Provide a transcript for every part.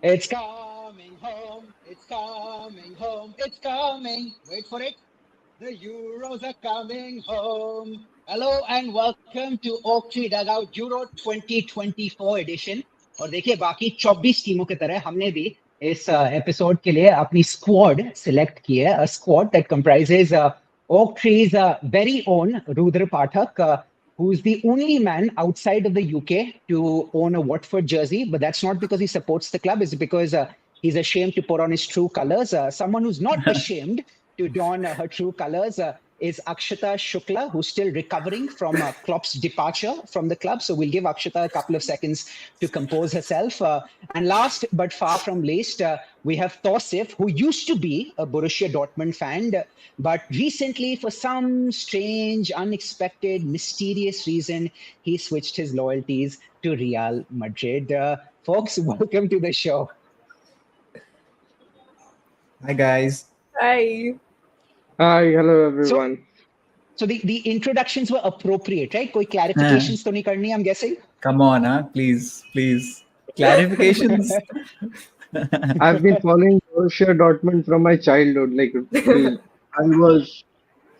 It's coming home. It's coming home. It's coming. Wait for it. The Euros are coming home. Hello and welcome to Oaktree Dugout Euro 2024 edition. और देखिए बाकी 24 टीमों की तरह हमने भी इस एपिसोड के लिए अपनी स्क्वाड सिलेक्ट की है. A squad that comprises Oaktree's very own Rudra Pathak, who's the only man outside of the UK to own a Watford jersey. But that's not because he supports the club. It's because he's ashamed to put on his true colors. Someone who's not ashamed to don her true colors is Akshata Shukla, who's still recovering from Klopp's departure from the club. So we'll give Akshata a couple of seconds to compose herself. And last but far from least, we have Tausif, who used to be a Borussia Dortmund fan, but recently, for some strange, unexpected, mysterious reason, he switched his loyalties to Real Madrid. Folks, welcome to the show. Hi, guys. Hi. Hi, hello everyone. So the introductions were appropriate, right? Koi clarifications to nahi karni, I'm guessing? Come on, please. Clarifications. I've been following Borussia Dortmund from my childhood.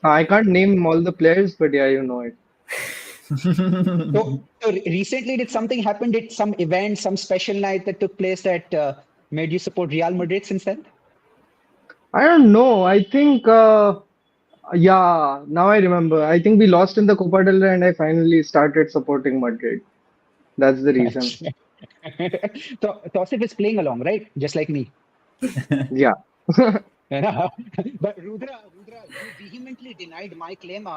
I can't name all the players, but yeah, you know it. So recently, did something happen? Did some event, some special night that took place that made you support Real Madrid since then? I don't know. I think, yeah, now I remember. I think we lost in the Copa del Rey and I finally started supporting Madrid. That's the reason. So Tausif is playing along, right? Just like me. Yeah. But Rudra, you vehemently denied my claim.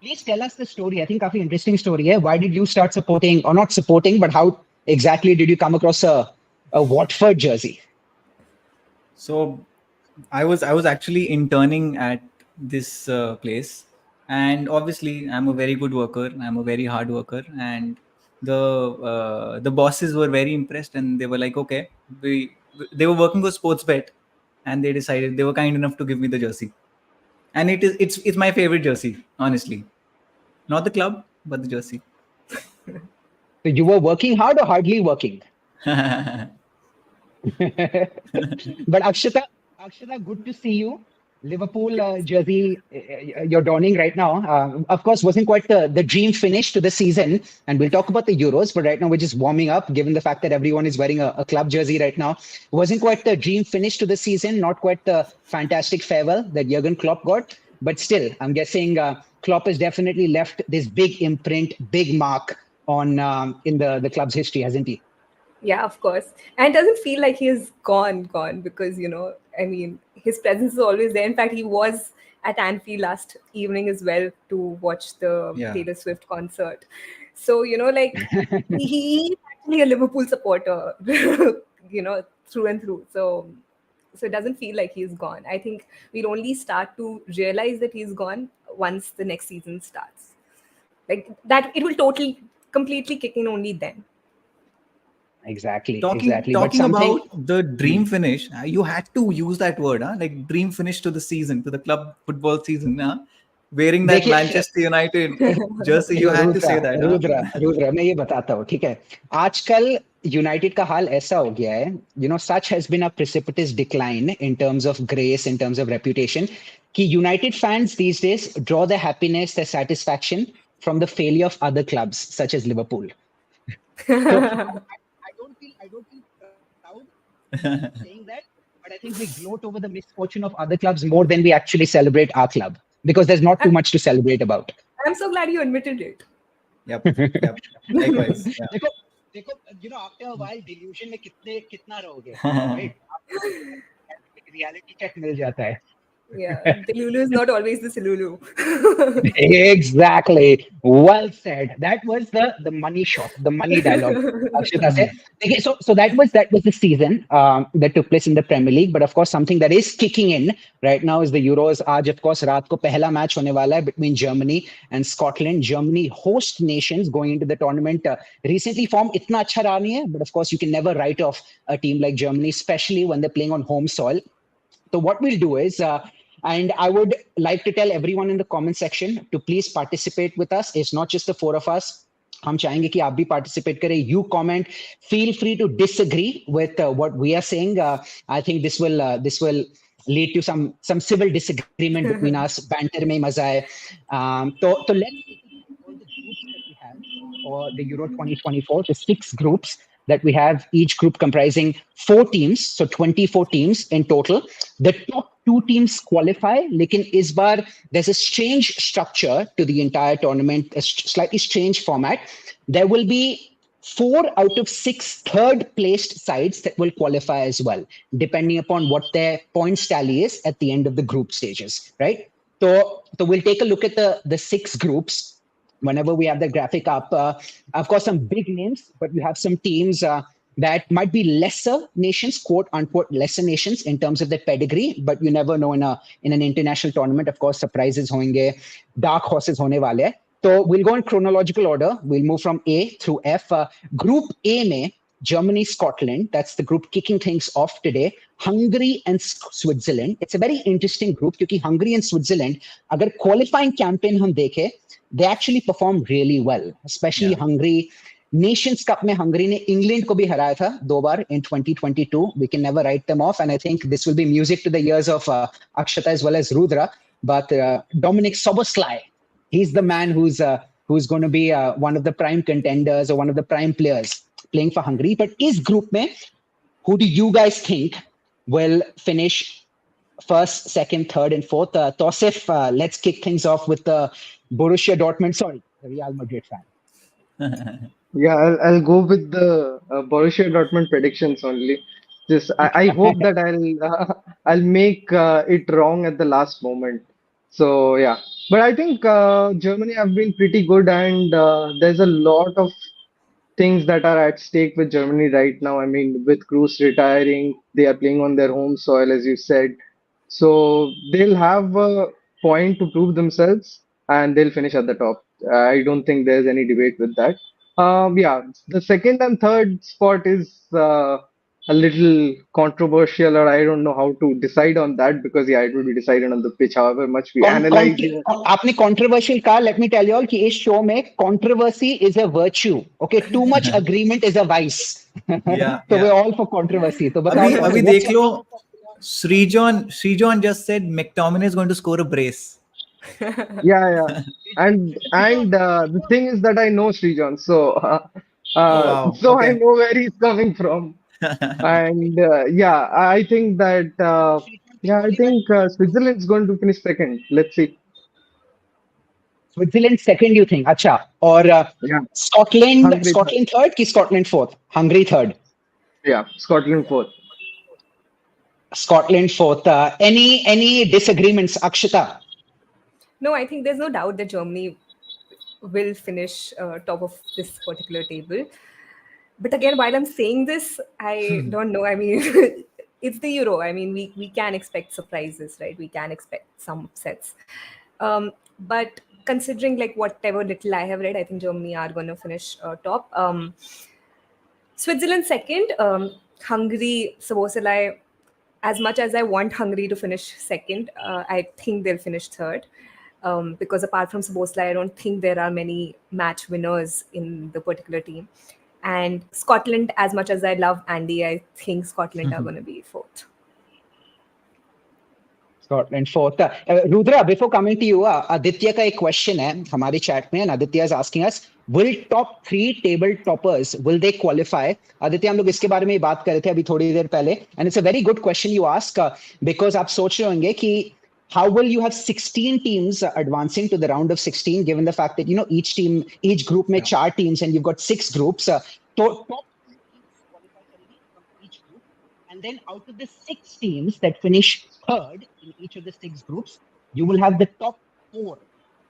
Please tell us the story. I think काफी interesting story है. Why did you start supporting, or not supporting, but how exactly did you come across a Watford jersey? So, I was actually interning at this place, and obviously, I'm a very good worker. I'm a very hard worker, and the bosses were very impressed, and they were like, okay, they were working for Sportsbet, and they decided they were kind enough to give me the jersey, and it's my favorite jersey, honestly, not the club but the jersey. So you were working hard or hardly working? But Akshata, good to see you. Liverpool jersey you're donning right now. Of course, wasn't quite the dream finish to the season, and we'll talk about the Euros. But right now we're just warming up, given the fact that everyone is wearing a club jersey right now. Wasn't quite the dream finish to the season. Not quite the fantastic farewell that Jurgen Klopp got. But still, I'm guessing Klopp has definitely left this big imprint, big mark on in the club's history, hasn't he? Yeah, of course. And it doesn't feel like he is gone because, I mean, his presence is always there. In fact, he was at Anfield last evening as well to watch the Taylor Swift concert. So, he's actually a Liverpool supporter, through and through. So it doesn't feel like he's gone. I think we'll only start to realize that he's gone once the next season starts. Like that, it will completely kick in only then. Exactly. Talking about the dream finish, you had to use that word, like dream finish to the season, to the club football season. Wearing that Manchester United jersey, you had to say that. Rudra मैं ये बताता हूँ, ठीक है. आजकल United का हाल ऐसा हो गया है, such has been a precipitous decline in terms of grace, in terms of reputation, कि United fans these days draw their happiness, their satisfaction from the failure of other clubs, such as Liverpool. So, I don't feel proud saying that, but I think we gloat over the misfortune of other clubs more than we actually celebrate our club, because there's not too much to celebrate about. I'm so glad you admitted it. Yep. Likewise. Yeah. देखो, after a while delusion में कितना रहोगे, right? Reality check मिल जाता है. Yeah, the Lulu is not always the Silulu. Exactly. Well said. That was the money shot, the money dialogue. Akshita said. Okay, so that was the season that took place in the Premier League. But of course, something that is kicking in right now is the Euros. आज of course रात को पहला match होने वाला है between Germany and Scotland. Germany, host nations going into the tournament. Recently form इतना अच्छा रहा नहीं है, but of course you can never write off a team like Germany, especially when they're playing on home soil. So what we'll do is. And I would like to tell everyone in the comment section to please participate with us. It's not just the four of us. हम चाहेंगे कि आप भी participate करें. You comment. Feel free to disagree with what we are saying. I think this will lead to some civil disagreement between us. Banter में मजा है. तो let's take a look at all the groups that we have for the Euro 2024. The 6 groups that we have, each group comprising 4 teams, so 24 teams in total. The top 2 teams qualify, lekin is bar there's a strange structure to the entire tournament, a slightly strange format. There will be 4 out of 6 third placed sides that will qualify as well, depending upon what their points tally is at the end of the group stages, right? So we'll take a look at the 6 groups whenever we have the graphic up. Of course, some big names, but you have some teams that might be lesser nations, quote unquote, lesser nations in terms of their pedigree, but you never know in an international tournament. Of course, surprises होंगे, dark horses होने वाले हैं. So we'll go in chronological order. We'll move from A through F. Group A में Germany, Scotland, that's the group kicking things off today. Hungary and Switzerland. It's a very interesting group because Hungary and Switzerland, agar qualifying campaign hum dekhe, they actually perform really well, especially Hungary. Nations Cup में Hungary ने England को भी हराया था 2 बार in 2022. We can never write them off, and I think this will be music to the ears of Akshata as well as Rudra. But Dominic Soboslai, he's the man who's going to be one of the prime contenders or one of the prime players playing for Hungary. But is group mein, who do you guys think will finish first, second, third, and fourth? Tosif, let's kick things off with the Borussia Dortmund. Sorry, the Real Madrid fan. Yeah, I'll go with the Borussia Dortmund predictions only. Just I hope that I'll make it wrong at the last moment. So yeah, but I think Germany have been pretty good, and there's a lot of things that are at stake with Germany right now. I mean, with Kroos retiring, they are playing on their home soil, as you said. So they'll have a point to prove themselves and they'll finish at the top. I don't think there's any debate with that. Yeah, the second and third spot is a little controversial, or I don't know how to decide on that because yeah, it will be decided on the pitch. However much we analyze it. आपने controversial कहा, let me tell you all कि इस show में controversy is a virtue. Okay, too much agreement is a vice. So we're all for controversy. तो बताओ अभी देख लो, Srijan just said McTominay is going to score a brace. Yeah. And the thing is that I know Srijan, so Wow. so Okay. I know where he's coming from. And yeah, I think that I think Switzerland's going to finish second. Let's see. Switzerland second, you think? Acha. Or Yeah, Scotland Hungary Scotland third ki Scotland fourth? Hungary third. yeah, Scotland fourth. Scotland fourth. Any disagreements, Akshita? No, I think there's no doubt that Germany will finish top of this particular table. But again, while I'm saying this, I don't know. I mean, it's the Euro. I mean, we can expect surprises, right? We can expect some upsets. But considering like whatever little I have read, I think Germany are going to finish top. Switzerland second. Hungary, Szoboszlai, as much as I want Hungary to finish second, I think they'll finish third. Because apart from Szoboszlai, I don't think there are many match winners in the particular team. And Scotland, as much as I love Andy, I think Scotland are going to be fourth. Scotland fourth. Rudra, before coming to you, Aditya का एक question है हमारे chat में, and Aditya is asking us, will top 3 table toppers, will they qualify? Aditya, हम लोग इसके बारे में बात कर रहे थे अभी थोड़ी देर पहले, and it's a very good question you ask, because आप सोच रहे होंगे कि how will you have 16 teams advancing to the round of 16, given the fact that, you know, each group में 4 teams and you've got 6 groups. So top 2 teams qualify from each group. And then out of the 6 teams that finish third in each of the 6 groups, you will have the top 4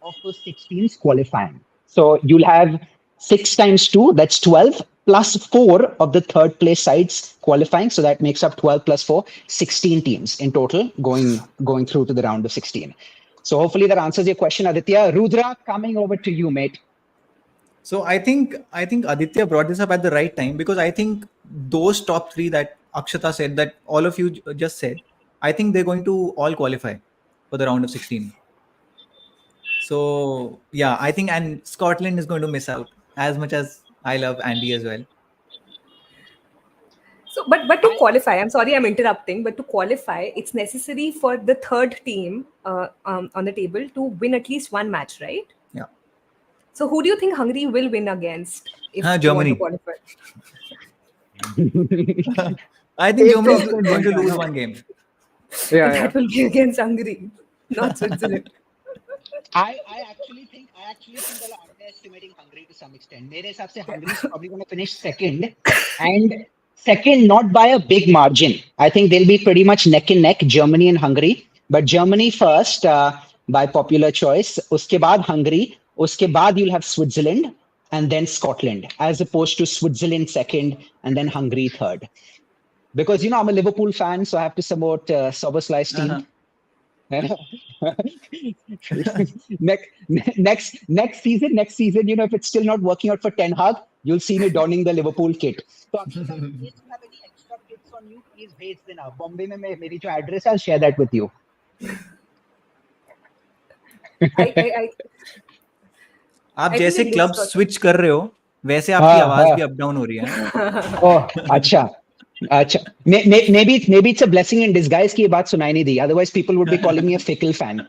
of those 6 teams qualifying. So you'll have 6 times 2, that's 12, plus 4 of the third place sides qualifying. So that makes up 12 plus 4, 16 teams in total going through to the round of 16. So hopefully that answers your question, Aditya. Rudra, coming over to you, mate. So I think Aditya brought this up at the right time, because I think those top 3 that Akshata said, that all of you just said, I think they're going to all qualify for the round of 16. So yeah, I think, and Scotland is going to miss out. as much as I love Andy as well. So, but to qualify, I'm sorry I'm interrupting, but to qualify, it's necessary for the third team on the table to win at least one match, right? Yeah. So, who do you think Hungary will win against if they want to Germany. qualify? I think Germany is 8% going to chance. lose one game. But Yeah. that will be against Hungary, not Switzerland. I actually think they're underestimating Hungary to some extent. मेरे हिसाब से Hungary is probably going to finish second, and second not by a big margin. I think they'll be pretty much neck and neck, Germany and Hungary. But Germany first by popular choice. उसके बाद Hungary. उसके बाद you'll have Switzerland and then Scotland, as opposed to Switzerland second and then Hungary third. Because I'm a Liverpool fan, so I have to support Soberslai's team. next season, if it's still not working out for Ten Hag, you'll see me donning the Liverpool kit. So in case you have any extra kits on you, please भेज देना. Bombay में मेरी जो address है, I'll share that with you. आप जैसे club switch कर रहे हो वैसे आपकी आवाज भी अप डाउन हो रही है. ओह अच्छा. Maybe it's a blessing in disguise कि ये बात सुनाई नहीं दी. Otherwise, people would be calling me a fickle fan.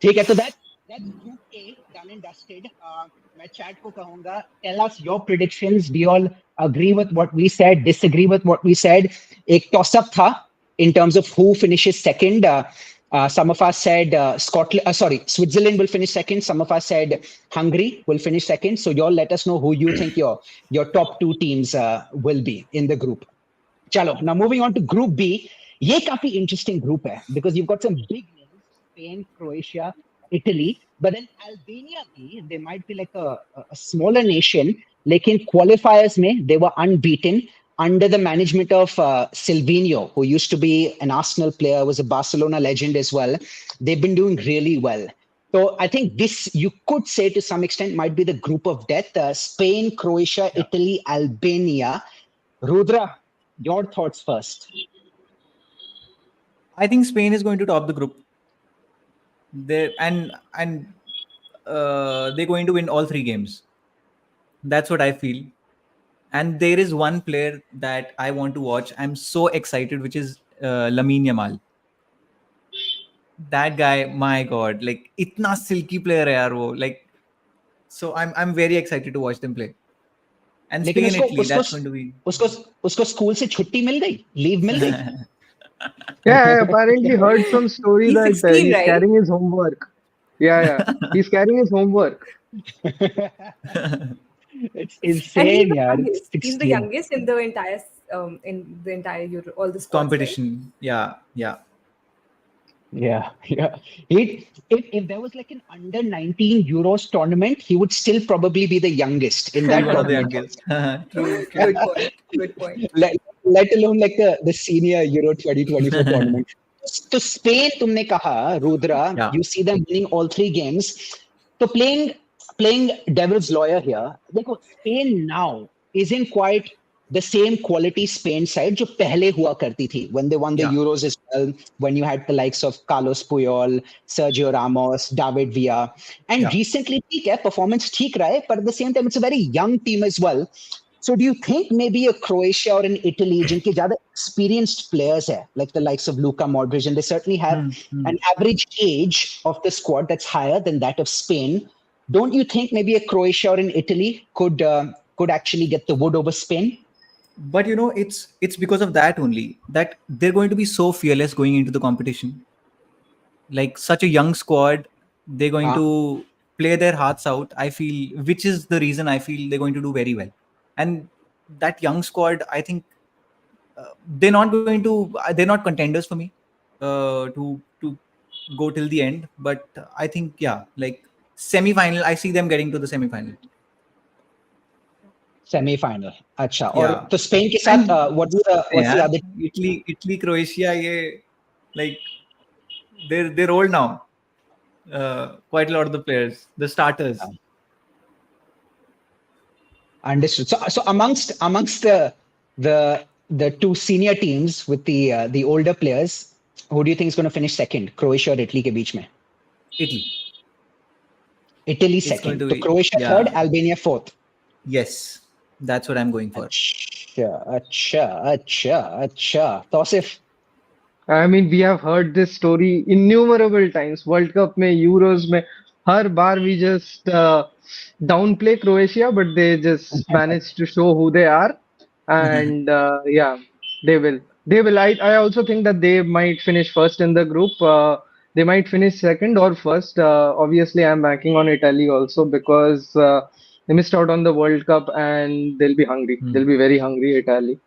ठीक है, तो that's Group A done and dusted. मैं chat को कहूँगा, tell us your predictions. Do you all agree with what we said? Disagree with what we said? एक toss up था in terms of who finishes second. Some of us said Switzerland will finish second. Some of us said Hungary will finish second. So you all let us know who you think your top two teams will be in the group. Chalo. Now moving on to Group B. ये काफी interesting group है because you've got some big names: Spain, Croatia, Italy. But then Albania, they might be like a smaller nation. लेकिन qualifiers में they were unbeaten under the management of Silvinho, who used to be an Arsenal player, was a Barcelona legend as well. They've been doing really well. So I think this, you could say to some extent, might be the group of death. Spain, Croatia, Italy, Albania. Rudra, your thoughts first. I think Spain is going to top the group. They're going to win all three games. That's what I feel. And there is one player that I want to watch. I'm so excited, which is Lamine Yamal. That guy, my God, like itna silky player hai yaar wo. Like, so I'm very excited to watch them play. And Spain, Italy, that's going to be. उसको school से छुट्टी मिल गई, leave मिल गई. Yeah, I apparently heard some story that 16, he's right? carrying his homework. Yeah, he's carrying his homework. It's insane, yaar. He's the youngest in the entire Euro, all the sports, competition. Right? Yeah. If there was like an under 19 Euros tournament, he would still probably be the youngest in that One of the tournament. youngest. Good point. Let alone like the senior Euro 2024 tournament. So Spain, तुमने कहा, Rudra, you see them winning all three games. So playing devil's lawyer here, देखो, Spain now isn't quite the same quality Spain side जो पहले हुआ करती थी when they won the Euros as well, when you had the likes of Carlos Puyol, Sergio Ramos, David Villa, and recently ठीक है, performance ठीक रहा है, but at the same time it's a very young team as well. So do you think maybe a Croatia or an Italy जिनके ज़्यादा experienced players है, like the likes of Luka Modric, and they certainly have an average age of the squad that's higher than that of Spain, don't you think maybe a Croatia or an Italy could actually get the wood over Spain? But it's because of that only that they're going to be so fearless going into the competition. Like such a young squad, they're going to play their hearts out, I feel, which is the reason I feel they're going to do very well. And that young squad, I think they're not contenders for me to go till the end. But I think, like semi-final, I see them getting to the semi-final. Semi-final. अच्छा. और तो Spain के साथ what's the other? Italy, Croatia, ये like they're old now. Quite a lot of the players, the starters. Understood. So amongst the two senior teams with the older players, who do you think is going to finish second? Croatia or Italy के बीच में? Italy. Italy It's going second. to So be, Croatia third, yeah. Albania fourth. Yes, that's what I'm going for. अच्छा. Tausif. I mean, we have heard this story innumerable times. World Cup में, Euros में, हर बार we just downplay Croatia, but they just manage to show who they are. And yeah, they will. They will. I also think that they might finish first in the group. They might finish second or first. Obviously, I'm banking on Italy also because they missed out on the World Cup and they'll be hungry. They'll be very hungry, Italy.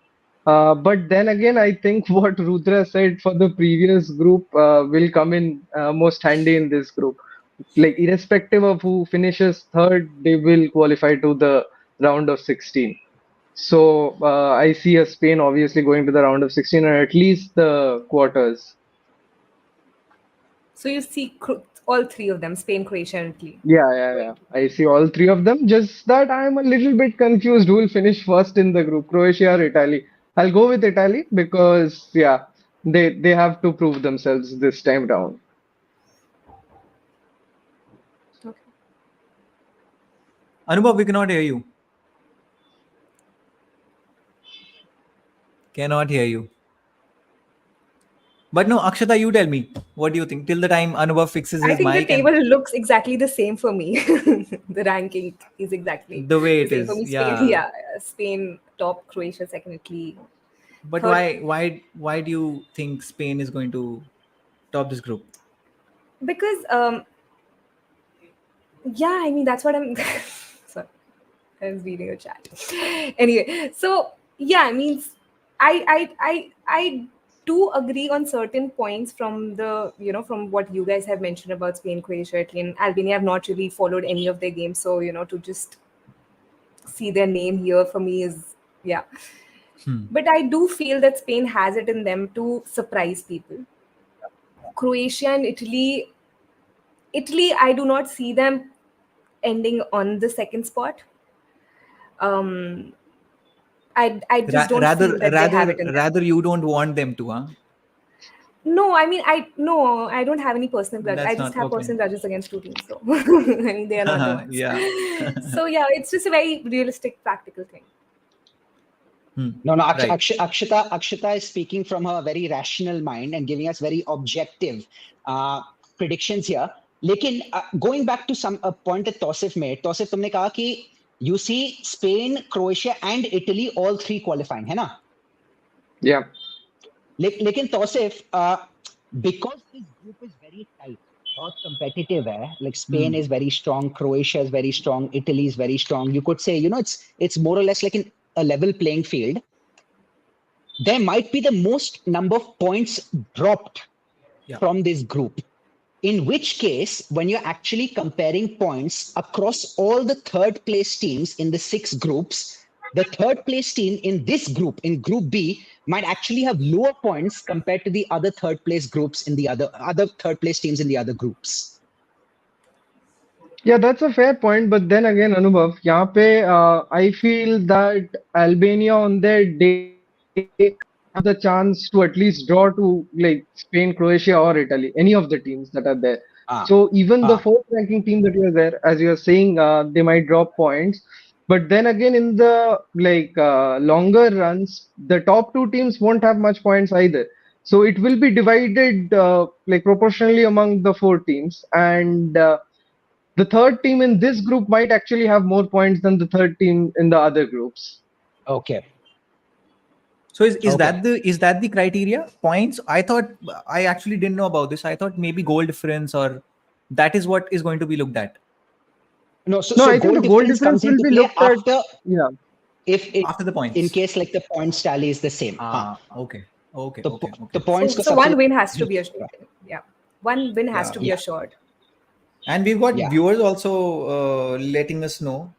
But then again, I think what Rudra said for the previous group will come in most handy in this group. Like, irrespective of who finishes third, they will qualify to the round of 16. So I see a Spain obviously going to the round of 16 or at least the quarters. So you see all three of them, Spain, Croatia, and Italy. Yeah. I see all three of them. Just that I'm a little bit confused who will finish first in the group, Croatia or Italy. I'll go with Italy because yeah, they have to prove themselves this time round. Okay. Anubhav, we cannot hear you. Cannot hear you. But no, Akshata, you tell me. What do you think? Till the time Anubhav fixes I his think the mic and table looks exactly the same for me. The ranking is exactly the way the it same for is, me. Spain, yeah. yeah, Spain top, Croatia second, Italy But third. why do you think Spain is going to top this group? Because yeah, I mean that's what I'm. Sorry, I was reading a chat. Anyway, so yeah, I mean, I do agree on certain points from the from what you guys have mentioned about Spain, Croatia, Italy, and Albania. I've not really followed any of their games, so to just see their name here for me is yeah. But I do feel that Spain has it in them to surprise people. Croatia and Italy, I do not see them ending on the second spot. Um, I just don't Rather, feel that they have it in them. rather, you don't want them to, huh? No, I mean I don't have any personal grudge. I That's just not have okay. personal grudges against two teams. So I mean they are not the ones. Yeah. So yeah, it's just a very realistic, practical thing. No, Right. Akshita is speaking from her very rational mind and giving us very objective predictions here. लेकिन going back to some a point that Tausif made, Tausif तुमने कहा कि you see Spain, Croatia and Italy all three qualifying, है ना? Yeah. लेकिन Tausif, because this group is very tight, बहुत competitive है. Like Spain is very strong, Croatia is very strong, Italy is very strong. You could say, it's more or less like a level playing field. There might be the most number of points dropped from this group. In which case, when you're actually comparing points across all the third place teams in the 6 groups, the third place team in this group, in Group B, might actually have lower points compared to the other third place groups in the other third place teams in the other groups. Yeah, that's a fair point. But then again, Anubhav, यहाँ पे I feel that Albania on their day have the chance to at least draw to like Spain, Croatia, or Italy, any of the teams that are there. So even the fourth ranking team that was there, as you are saying, they might drop points. But then again, in the longer runs, the top two teams won't have much points either. So it will be divided like proportionally among the four teams, and the third team in this group might actually have more points than the third team in the other groups. Okay. So is that the criteria? Points? I actually didn't know about this. I thought maybe goal difference or that is what is going to be looked at. No, I think the goal difference comes will into be play looked at. after Yeah. If after the points. in case like the points tally is the same. Okay. The points So one win has to be assured. Yeah. One win has to be assured. And we've got viewers also letting us know.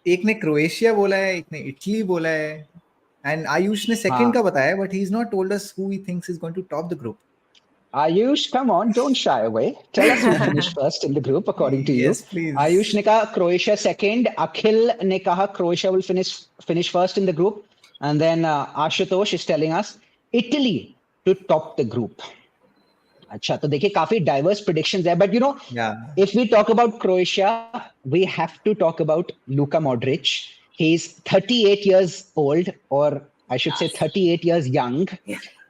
एक ने Croatia बोला है, एक ने Italy बोला है, and Ayush ने second का बताया, but he's not told us who he thinks is going to top the group. Ayush, come on, don't shy away. Tell us who finished first in the group according to you. Yes, please. Ayush ne kaha Croatia second. Akhil ne kaha Croatia will finish first in the group. And then Ashutosh is telling us Italy to top the group. अच्छा, तो देखिए काफी diverse predictions है, but Yeah. if we talk about Croatia, we have to talk about Luka Modric. He's 38 years old, or I should say 38 years young.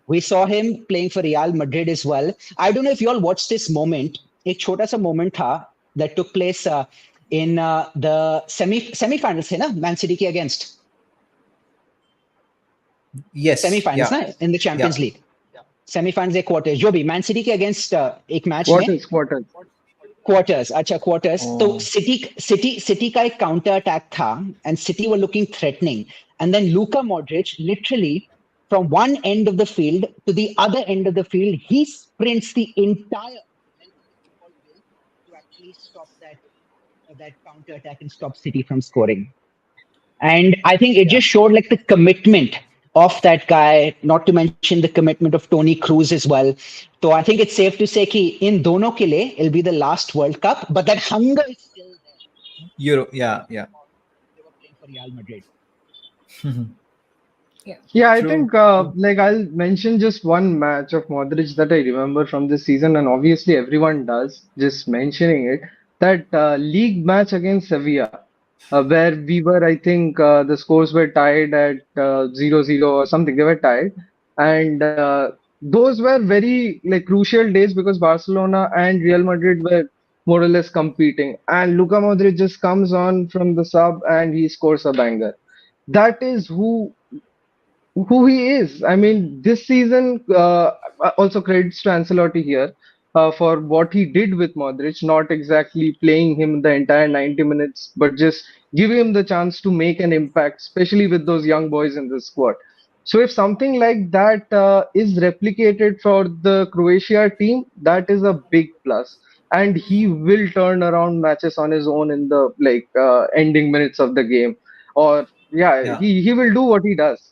We saw him playing for Real Madrid as well. I don't know if you all watched this moment. एक छोटा सा moment था that took place in the semi-finals थे ना, Man City के against. Yes. Semi-finals Yeah. ना in the Champions Yeah. League. Semi-finals या quarters जो भी Man City के against एक match में Quarters. क्वार्टर्स अच्छा क्वार्टर्स तो Oh. सिटी का एक काउंटर अटैक था and City were looking threatening and then Luka Modric literally from one end of the field to the other end of the field he sprints the entire length of the football field to actually stop that counter attack and stop City from scoring. And I think it Yeah. just showed like the commitment of that guy, not to mention the commitment of Tony Cruz as well. So I think it's safe to say कि in दोनों के लिए it'll be the last World Cup, but that hunger is still there. Euro. Yeah. Yeah. They were playing for Real Madrid. Yeah, I True. think like I'll mention just one match of Modric that I remember from this season, and obviously everyone does. Just mentioning it, that league match against Sevilla, where we were, I think the scores were tied at 0-0 or something. They were tied, and those were very like crucial days because Barcelona and Real Madrid were more or less competing, and Luka Modric just comes on from the sub and he scores a banger. That is who he is. I mean, this season also credits to Ancelotti here for what he did with Modric, not exactly playing him the entire 90 minutes, but just giving him the chance to make an impact, especially with those young boys in the squad. So if something like that is replicated for the Croatia team, that is a big plus. And he will turn around matches on his own in the ending minutes of the game. Or yeah, Yeah. he will do what he does.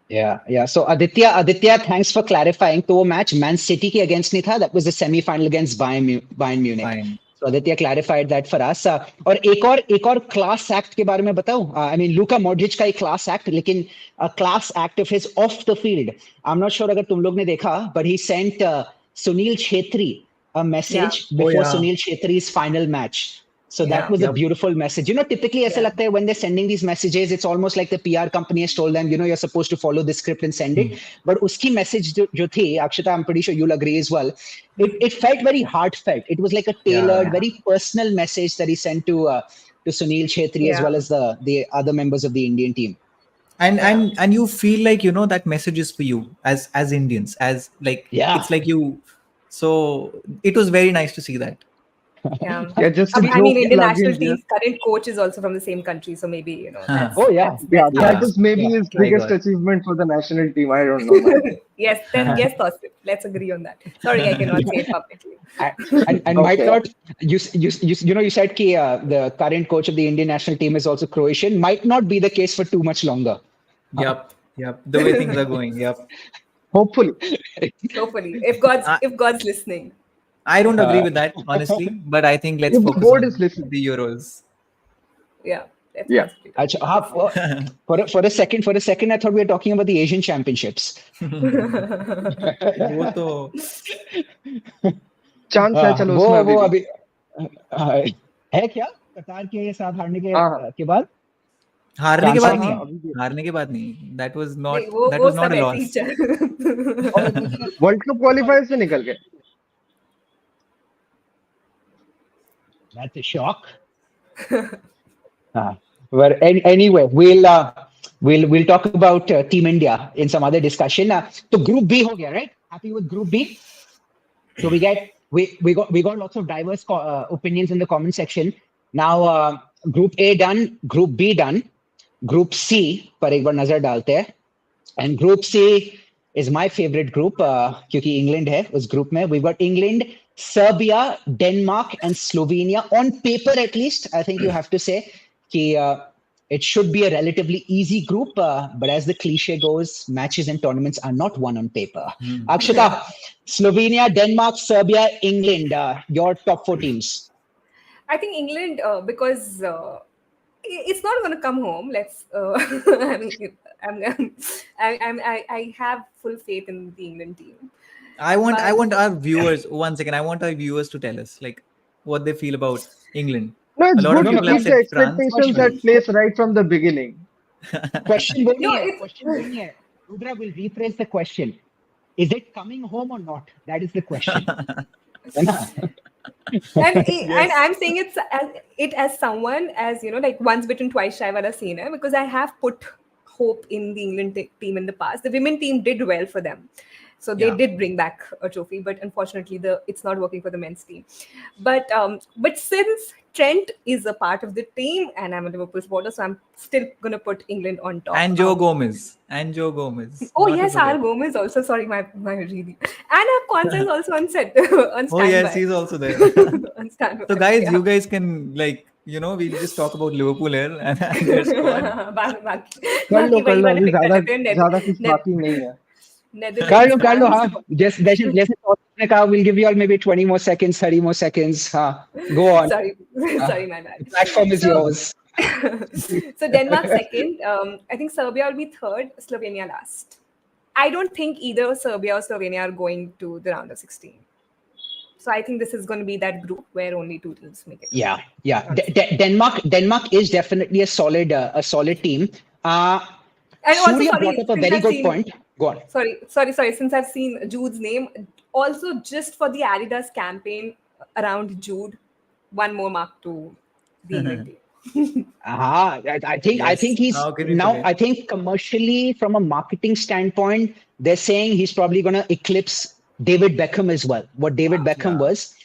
Yeah. So Aditya, thanks for clarifying. तो वो match Man City के against नहीं था. That was the semi-final against Bayern Munich. Fine. So Aditya clarified that for us. और एक और class act के बारे में बताऊं. I mean Luka Modric का एक class act, लेकिन a class act of his off the field. I'm not sure अगर तुम लोग ने देखा, but he sent Sunil Chhetri a message before yeah. Sunil Chhetri's final match. So that was a Yep. beautiful message. Typically ऐसा लगता है when they're sending these messages, it's almost like the PR company has told them, you're supposed to follow this script and send it. But उसकी message जो थी, Akshita, I'm pretty sure you'll agree as well. It felt very heartfelt. It was like a tailored, very personal message that he sent to Sunil Chhetri as well as the other members of the Indian team. And you feel like that message is for you as Indians, as like it's like you. So it was very nice to see that. Yeah, just a I mean, joke Indian plug national in here. team's current coach is also from the same country, so maybe that's, Oh yeah, That is maybe his My biggest God. achievement for the national team. I don't know, man. yes, Tausif, let's agree on that. Sorry, I cannot say it publicly. And might not you said कि the current coach of the Indian national team is also Croatian. Might not be the case for too much longer. Yep. The way things are going. Yep. Hopefully. If God's listening. I don't agree with that, honestly, but I think let's If the focus board on is listening. the Euros. Yeah. अच्छा, for a second I thought we were talking about the Asian Championships. वो तो chance है, चलो उसमें वो अभी अभी है क्या कतार के साथ हारने के बाद हारने के बाद हाँ, नहीं, हारने के बाद नहीं. That was not वो a सब loss. ऐसे ही वर्ल्ड कप क्वालिफायर से निकल गए. That's a shock. But anyway, we'll talk about Team India in some other discussion. So Group B हो गया, right? Happy with Group B? So we got lots of diverse opinions in the comment section. Now Group A done, Group B done, Group C पर एक बार नजर डालते हैं. And Group C is my favorite group क्योंकि England है उस group में. We've got England, Serbia, Denmark, and Slovenia. On paper, at least, I think you have to say that it should be a relatively easy group. But as the cliche goes, matches and tournaments are not won on paper. Akshita, Slovenia, Denmark, Serbia, England, your top 4 teams. I think England, because it's not going to come home. I mean, I have full faith in the England team. I want But our viewers, one second, I want our viewers to tell us like what they feel about England. No, A it's lot of good to No, no, people have keep the said France. expectations at place right from the beginning. question वो no, नहीं है. it's Question वो नहीं है. Rudra will rephrase the question. Is it coming home or not? That is the question. है ना? and Yes. I'm saying it as someone, as like once bitten twice shy wala scene hai, because I have put hope in the England team in the past. The women team did well for them, so they Yeah. did bring back a trophy, but unfortunately it's not working for the men's team. But since Trent is a part of the team and I'm a Liverpool supporter, so I'm still gonna put England on top. And Joe Gomez. And Joe Gomez. Oh Not to yes, R forget. Gomez also. Sorry, my really. And I have Constance also on set on Oh yes, standby. he's also there. On standby. So guys, Yeah. you guys can like, we'll just talk about Liverpool here and their squad. बाकी कर वही लो वाले अभी pick कर ज्यादा लेते हैं ज्यादा कुछ बाकी नहीं है. Netherlands, कर लो France. हाँ. जैसे आपने कहा, we'll give you all maybe 20 more seconds, 30 more seconds. हाँ. Go on. Sorry, sorry, my bad. The platform is So, yours. so Denmark second. I think Serbia will be third. Slovenia last. I don't think either Serbia or Slovenia are going to the round of 16. So I think this is going to be that group where only two teams make it. Yeah, yeah. Denmark is definitely a solid team. And also, Surya sorry, brought up a since very I've good seen, point. Go on. sorry. Since I've seen Jude's name, also just for the Adidas campaign around Jude, one more mark to the England team. I think Yes. he's How can you now. forget? I think commercially, from a marketing standpoint, they're saying he's probably going to eclipse David Beckham as well. What David Beckham Yeah. was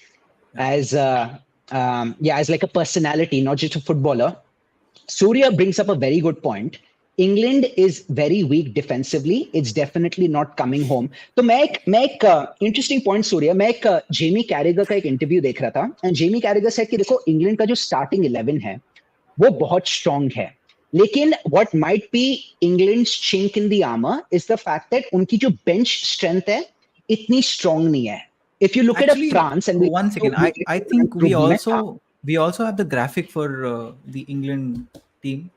as as like a personality, not just a footballer. Surya brings up a very good point. England is very weak defensively. It's definitely not coming home. तो मैं एक interesting point सूर्य, मैं एक Jamie कैरिगर का एक interview देख रहा था, and जेमी कैरिगर said कि देखो इंग्लैंड का जो starting 11 है वो बहुत strong है, लेकिन what might be England's chink in the armor is the fact that उनकी जो bench strength है इतनी strong नहीं है. If you look at a Actually, France and one second. I think we also have the graphic for the England team.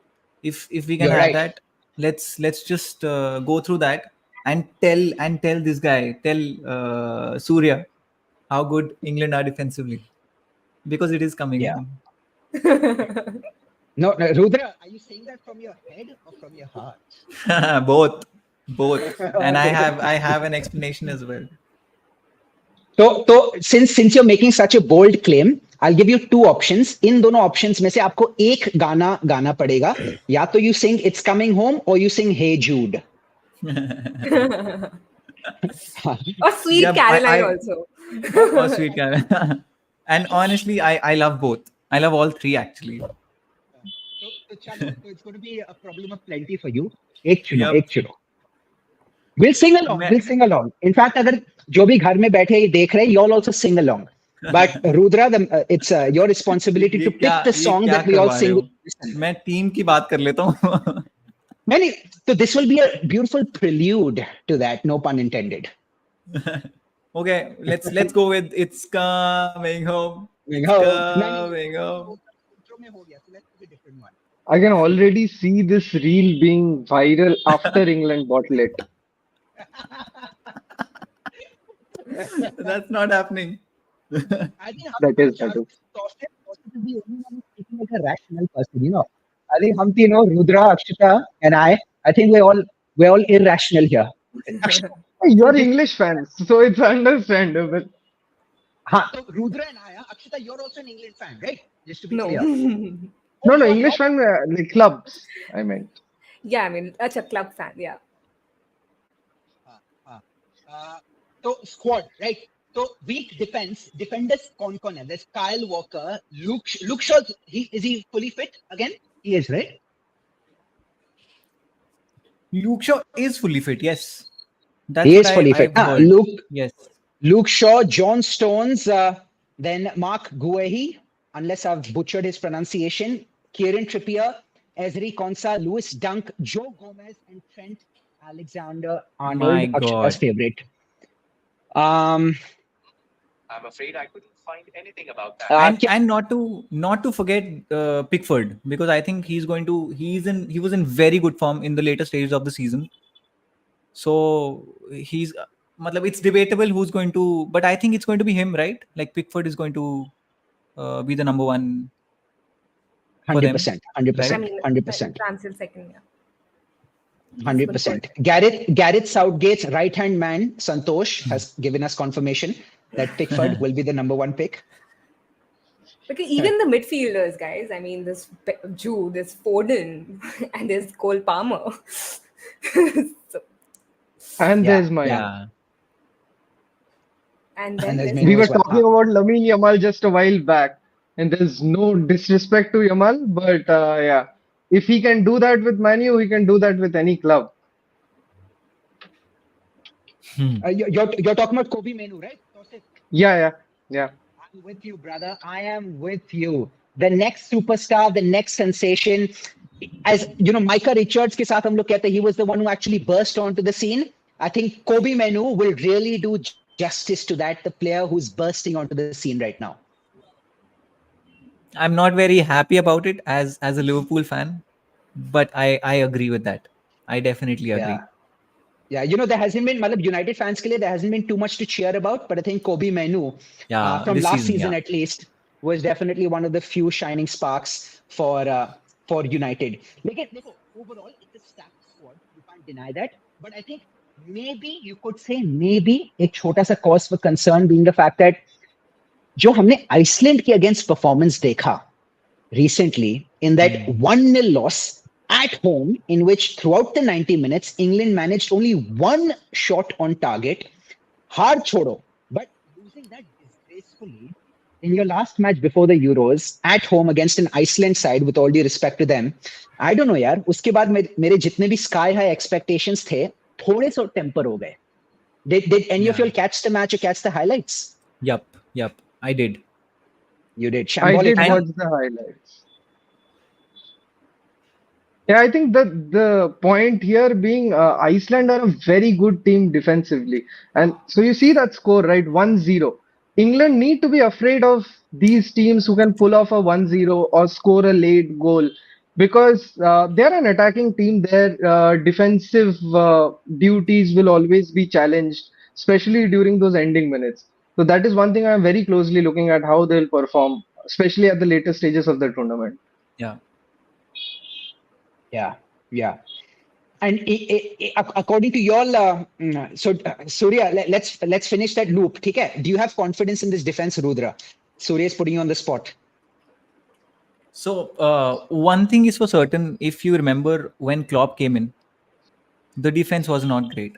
If we can You're have right. that, let's just go through that and tell this guy, tell Surya how good England are defensively, because it is coming Yeah. home. No, Rudra, are you saying that from your head or from your heart? both. And Okay. I have an explanation as well. तो since you're making such a bold claim, I'll give you two options. इन दोनों options में से आपको एक गाना गाना पड़ेगा. या तो you sing It's Coming Home or you sing Hey Jude. Or Sweet Yeah, Caroline also. or Sweet Caroline. And honestly, I love both. I love all three actually. तो चलो, तो it's going to be a problem of plenty for you. एक Yep. चुनो. We'll sing along. In fact, अगर जो भी घर में बैठे ये देख रहे हैं, you all also sing along. But Rudra, it's your responsibility to pick the song that we all sing. मैं टीम की बात कर लेता हूँ. Many. So this will be a beautiful prelude to that. No pun intended. Okay, let's go with It's Coming Home. It's coming home. I can already see this reel being viral after England bottle it. That's not happening. I think That is. possibly the only one speaking like a rational person, I think हम तीनों, Rudra, Akshita, and I think we're all irrational here. You're English fans, so it's understandable. हाँ, तो Rudra and Akshita, you're also an England fan, right? Just to be No. clear. No, English fan, like clubs, I meant. Yeah, I mean, that's a club fan. Yeah. So squad, right? So weak defenders कौन है? There's Kyle Walker, Luke Shaw. Is he fully fit again? He is, right? Luke Shaw is fully fit. Yes, He is fully fit. Heard. Yes. Luke Shaw, John Stones, then Mark Guehi, unless I've butchered his pronunciation, Kieran Trippier, Ezri Konsa, Lewis Dunk, Joe Gomez, and Trent Alexander-Arnold, My God. Akshita's favorite. I'm afraid I couldn't And not to forget Pickford, because I think he was in very good form in the later stages of the season. So he's matlab, it's debatable who's going to, but I think it's going to be him, right? Like Pickford is going to be the number one for them, 100%, I 100%, mean, 100%. France in second, yeah. He's 100%. Gareth Southgate's right-hand man, Santosh, has given us confirmation that Pickford will be the number one pick. Because even the midfielders, guys, I mean, this Jew, this Foden, and there's Cole Palmer. So, And Yeah, there's mine. yeah. and And then there's there's Menu We were as well. talking about Lamine Yamal just a while back, and there's no disrespect to Yamal, but yeah, if he can do that with Manu, he can do that with any club. You're talking about Kobe Menu, right? Tausif? Yeah, yeah. I'm with you, brother. I am with you. The next superstar, the next sensation. As you know, Micah Richards ke saath hum log kehte, he was the one who actually burst onto the scene. I think Kobe Menu will really do justice to that, the player who's bursting onto the scene right now. I'm not very happy about it as a Liverpool fan, but I agree with that. I definitely agree. Yeah. Yeah, you know, there hasn't been, matlab, United fans ke liye, there hasn't been too much to cheer about, but I think Kobe Menu, Yeah, from this last season, season yeah. at least, was definitely one of the few shining sparks for United. Dekho, overall, it's a stacked squad. You can't deny that. But I think maybe you could say maybe a chota sa cause for concern being the fact that जो हमने Iceland के against performance देखा recently in that 1-0 loss at home, in which throughout the 90 minutes, England managed only one shot on target. Hard chodo. But losing that disgracefully in your last match before the Euros at home against an Iceland side, with all due respect to them, I don't know, यार. उसके बाद मेरे जितने भी sky high expectations थे, थोड़े से temper हो गए. Did any of you all catch the match or catch the highlights? Yep, I did. You did. I Shambolic. did watch the highlights. Yeah, I think the point here being Iceland are a very good team defensively. And so you see that score, right? 1-0. England need to be afraid of these teams who can pull off a 1-0 or score a late goal because they're an attacking team. Their defensive duties will always be challenged, especially during those ending minutes. So that is one thing I'm very closely looking at how they'll perform, especially at the later stages of the tournament. Yeah. Yeah. And according to y'all, Surya, let's finish that loop. Okay? Do you have confidence in this defense, Rudra? Surya is putting you on the spot. So one thing is for certain, if you remember when Klopp came in, the defense was not great.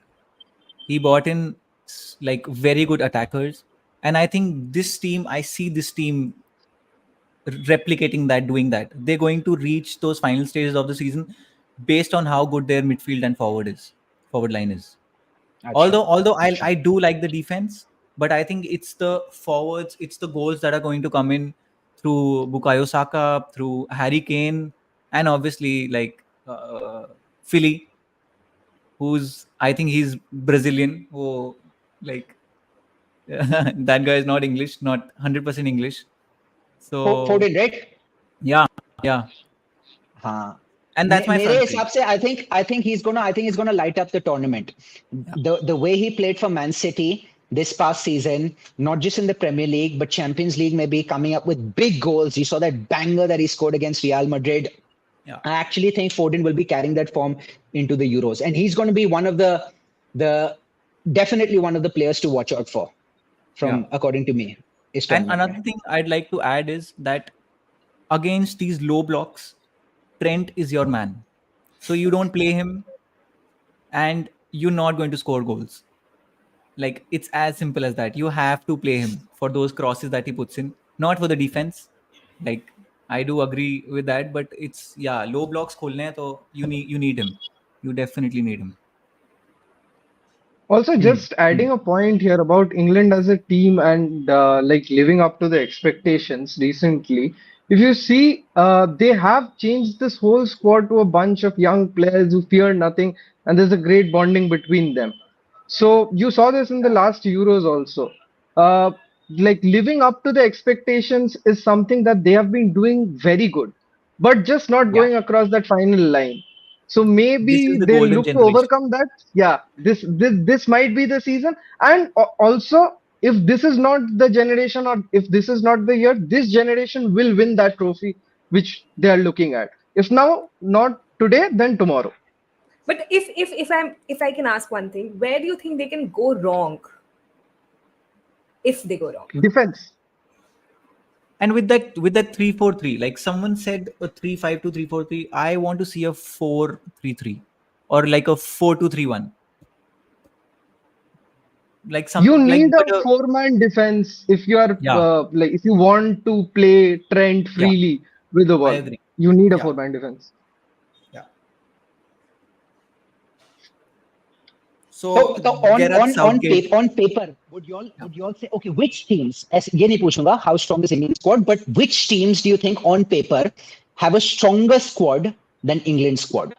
He brought in like very good attackers, and I think I see this team replicating that, doing that. They're going to reach those final stages of the season based on how good their midfield and forward line is. Although I do like the defense, but I think it's the forwards, it's the goals that are going to come in through Bukayo Saka, through Harry Kane, and obviously like Philly, who's, I think he's Brazilian. Who like that guy is not English, not 100% English. So Foden, right? yeah. हाँ. And that's my मेरे front हिसाब से I think he's gonna light up the tournament. The way he played for Man City this past season, not just in the Premier League but Champions League, maybe coming up with big goals. You saw that banger that he scored against Real Madrid. Yeah. I actually think Foden will be carrying that form into the Euros, and he's going to be one of the definitely one of the players to watch out for, according to me. And another thing I'd like to add is that against these low blocks, Trent is your man. So you don't play him and you're not going to score goals. Like, it's as simple as that. You have to play him for those crosses that he puts in, not for the defense. Like, I do agree with that, but it's low blocks kholne hai, so you need him. You definitely need him. Also, just adding a point here about England as a team and like living up to the expectations recently. If you see, they have changed this whole squad to a bunch of young players who fear nothing, and there's a great bonding between them. So you saw this in the last Euros also. like living up to the expectations is something that they have been doing very good, but just not Yeah. going across that final line. So This is maybe the they'll golden look to generation. overcome that. Yeah, this might be the season. And also, if this is not the generation, or if this is not the year, this generation will win that trophy which they are looking at. If now, not today, then tomorrow. But if I can ask one thing, where do you think they can go wrong if they go wrong? Defense. And with that 3-4-3, like someone said a 3-5-2, 3-4-3, I want to see a 4-3-3 or like a 4-2-3-1. Like You some like need but a four-man defense if you are yeah, like if you want to play Trent yeah, freely with the I ball. agree. You need a Yeah, four-man defense. yeah. So, So so on Gareth on on Southgate. paper, Yeah. would you all say, okay, which teams? ऐसे ये नहीं पूछूंगा how strong is England squad, but which teams do you think on paper have a stronger squad than England squad?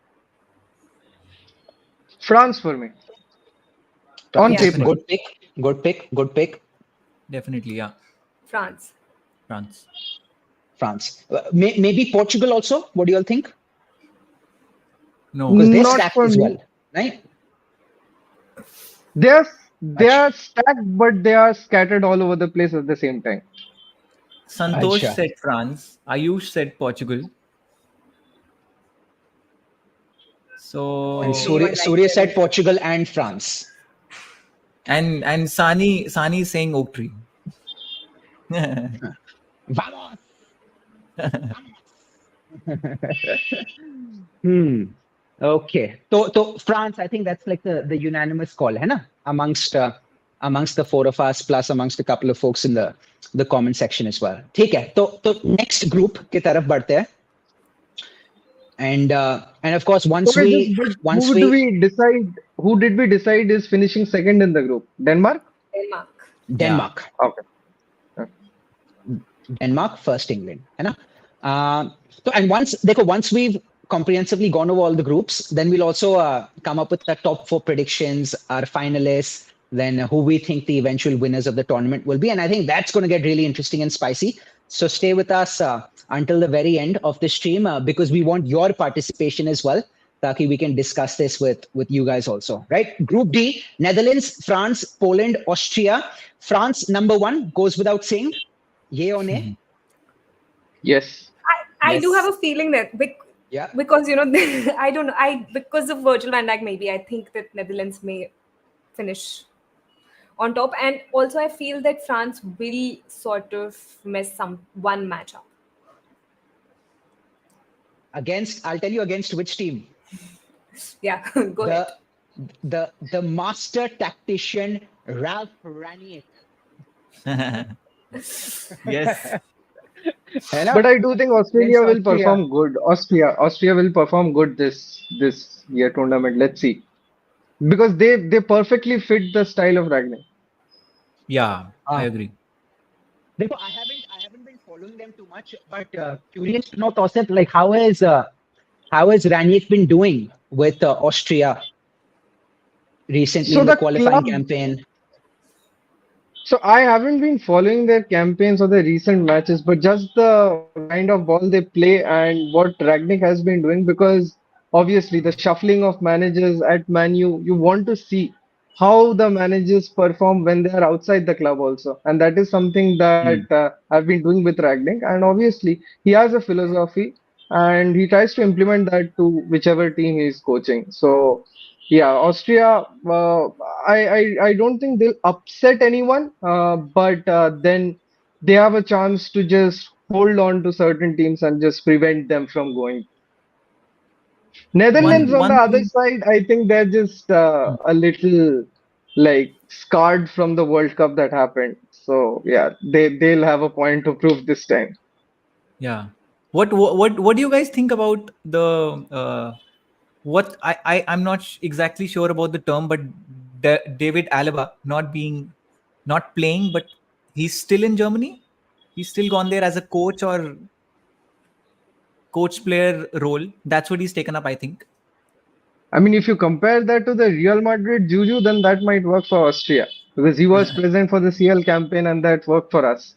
France for me on Yeah, France, paper. Definitely, good pick, good pick, good pick. definitely, yeah. France. France. France, maybe Portugal also. What do you all think? No. Because they're Not stacked for as me. well, right? They are they Acha, are stacked, but they are scattered all over the place at the same time. Santosh acha. said France. Ayush said Portugal. And So Anyone like Surya them? said Portugal and France. and Sani is saying Oaktree. Vamos! Hmm. Okay. So France, I think that's like the unanimous call, है ना? Amongst the four of us, plus amongst a couple of folks in the comment section as well. ठीक है. तो next group की तरफ बढ़ते हैं. And of course Okay, but once who do we we decide? Who did we decide is finishing second in the group? Denmark? Denmark. Yeah. Denmark. Okay. Denmark first England है ना so and once we've comprehensively gone over all the groups then we'll also come up with the top four predictions our finalists then who we think the eventual winners of the tournament will be and I think that's going to get really interesting and spicy so stay with us until the very end of the stream because we want your participation as well Taki, we can discuss this with you guys also, right? Group D, Netherlands, France, Poland, Austria. France, number one, goes without saying. Yay or nay? Yes. I do have Yes. a feeling that Yeah. because I don't know because of Virgil van Dijk maybe I think that Netherlands may finish on top and also I feel that France will sort of mess one match up. I'll tell you against which team. Yeah, go ahead. The master tactician Ralph Ranić. Yes. But I do think Australia will Austria. perform good. Austria will perform good this year tournament. Let's see. Because they perfectly fit the style of Ragnar. Yeah, I Ah. agree. देखो, I haven't been following them too much, but curious to know, Tosef, like how has Ranić been doing with Austria recently So in the the qualifying club campaign? So I haven't been following their campaigns or their recent matches, but just the kind of ball they play and what Ragnick has been doing, because obviously the shuffling of managers at Man U, you want to see how the managers perform when they are outside the club also. And that is something that I've been doing with Ragnick. And obviously he has a philosophy and he tries to implement that to whichever team he is coaching. So yeah, Austria. I don't think they'll upset anyone, but then they have a chance to just hold on to certain teams and just prevent them from going. Netherlands, on the One other thing. side, I think they're just a little like scarred from the World Cup that happened. So yeah, they'll have a point to prove this time. Yeah. What do you guys think about the what I'm not exactly sure about the term, but David Alaba not playing, but he's still in Germany. He's still gone there as a coach or coach player role. That's what he's taken up, I think. I mean, if you compare that to the Real Madrid Juju, then that might work for Austria. because he was present for the CL campaign and that worked for us.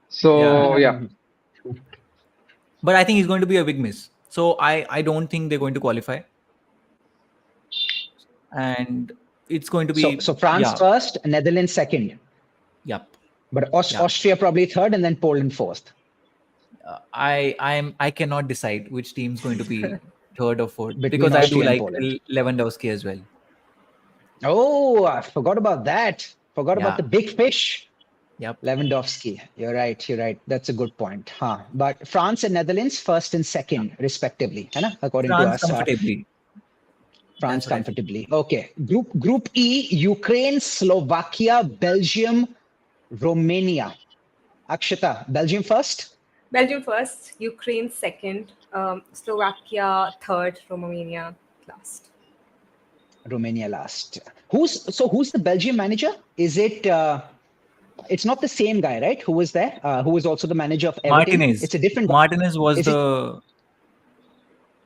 So yeah. But I think he's going to be a big miss. So I don't think they're going to qualify. And it's going to be so France first, Netherlands second. Yep. But Austria probably third, and then Poland fourth. I cannot decide which team's going to be third or fourth Between because Austria I and do Poland. like Lewandowski as well. Oh, I forgot about that. Forgot about the big fish. Yep. Lewandowski. You're right. That's a good point. But France and Netherlands first and second, respectively. According France to us. comfortably. France comfortably. Okay. Group E, Ukraine, Slovakia, Belgium, Romania. Akshita, Belgium first? Belgium first, Ukraine second, Slovakia third, Romania last. Romania last. Who's the Belgium manager? Is it it's not the same guy, right? Who was there? Who was also the manager of Everton? Martinez. It's a different guy. Martinez was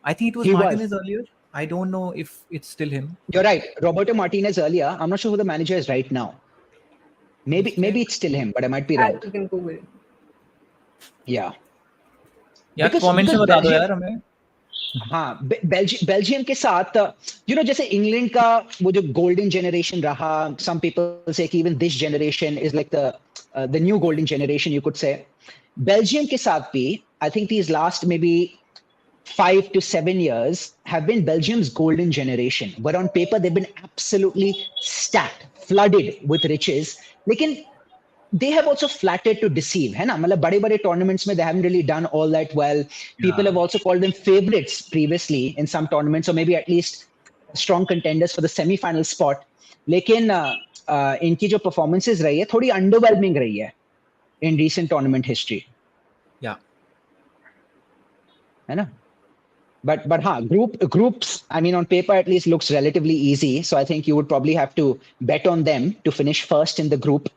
I think it was Martinez earlier. I don't know if it's still him. You're right. Roberto Martinez earlier. I'm not sure who the manager is right now. Maybe it's still him, but I might be wrong. You can Google. Yeah. Comments में बता दो यार हमें. Belgium के साथ जैसे England का वो जो गोल्डन जनरेशन रहा, some people say कि even this generation is like the new golden generation, you could say. Belgium के साथ भी I think these last maybe 5 to 7 years have been Belgium's golden generation, but on paper they've been absolutely stacked, flooded with riches. लेकिन they have also flattered to deceive, है ना? मतलब बड़े-बड़े tournaments में they haven't really done all that well. People have also called them favorites previously in some tournaments, or maybe at least strong contenders for the semi-final spot. लेकिन इनकी जो performances रही है थोड़ी underwhelming रही है in recent tournament history. Yeah. है ना? But groups, I mean, on paper at least looks relatively easy. So I think you would probably have to bet on them to finish first in the group.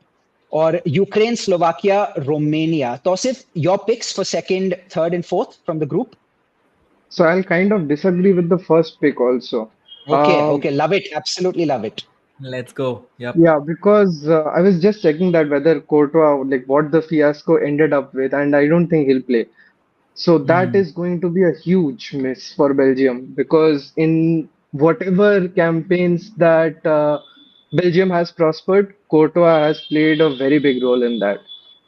Or Ukraine, Slovakia, Romania. Tausif, your picks for second, third, and fourth from the group? So I'll kind of disagree with the first pick also. Okay, love it. Absolutely love it. Let's go. Yep. Yeah, because I was just checking that whether Courtois, like what the fiasco ended up with, and I don't think he'll play. So that is going to be a huge miss for Belgium, because in whatever campaigns that Belgium has prospered, Courtois has played a very big role in that.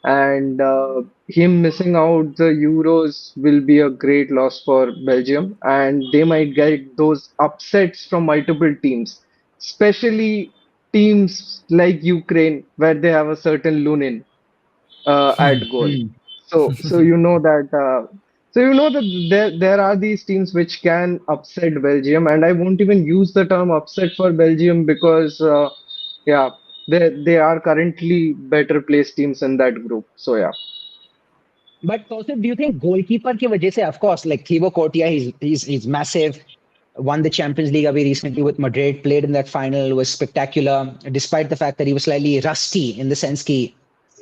And him missing out the Euros will be a great loss for Belgium, and they might get those upsets from multiple teams, especially teams like Ukraine, where they have a certain Lunin at goal. So you know that there are these teams which can upset Belgium, and I won't even use the term upset for Belgium because they are currently better placed teams in that group. So yeah. But also, do you think goalkeeper की वजह से, of course, like Thibaut Courtois, he's massive, won the Champions League recently with Madrid, played in that final, was spectacular, despite the fact that he was slightly rusty in the sense कि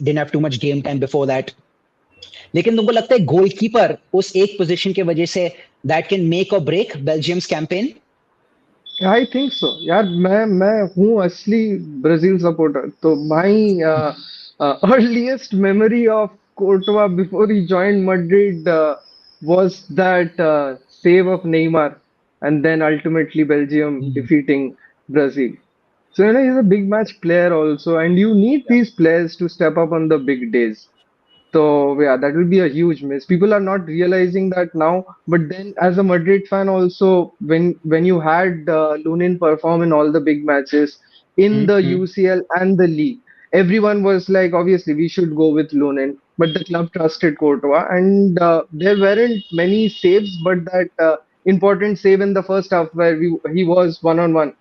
didn't have too much game time before that. लेकिन तुमको लगता है goalkeeper उस एक position के वजह से that can make or break Belgium's campaign? I think so. यार मैं हूँ असली ब्राजील सपोर्टर, तो my earliest memory of Courtois before he joined Madrid was that save of Neymar, and then ultimately Belgium defeating Brazil. So he's a big match player also, and you need these players to step up on the big days. So yeah, that will be a huge miss. People are not realizing that now, but then as a Madrid fan also, when you had Lunin perform in all the big matches in the UCL and the league, everyone was like, obviously we should go with Lunin, but the club trusted Courtois, and there weren't many saves, but that important save in the first half where he was one-on-one,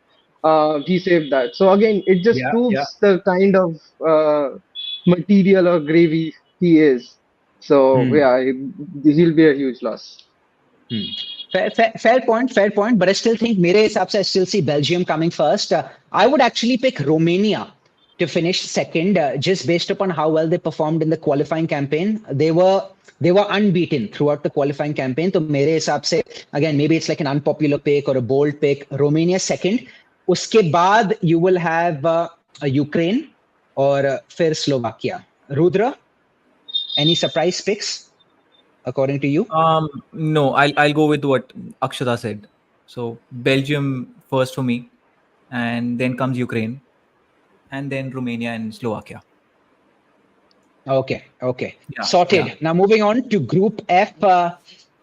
he saved that. So again, it just proves the kind of material or gravy he is. So yeah, he'll be a huge loss. Fair point. But I still think, मेरे हिसाब से, I still see Belgium coming first. I would actually pick Romania to finish second, just based upon how well they performed in the qualifying campaign. They were unbeaten throughout the qualifying campaign. So मेरे हिसाब से, again, maybe it's like an unpopular pick or a bold pick. Romania second. उसके बाद you will have Ukraine, और फिर Slovakia. Rudra, any surprise picks according to you? No, I'll go with what Akshata said. So Belgium first for me, and then comes Ukraine, and then Romania and Slovakia. Okay. Yeah, Sorted. yeah. Now moving on to Group F,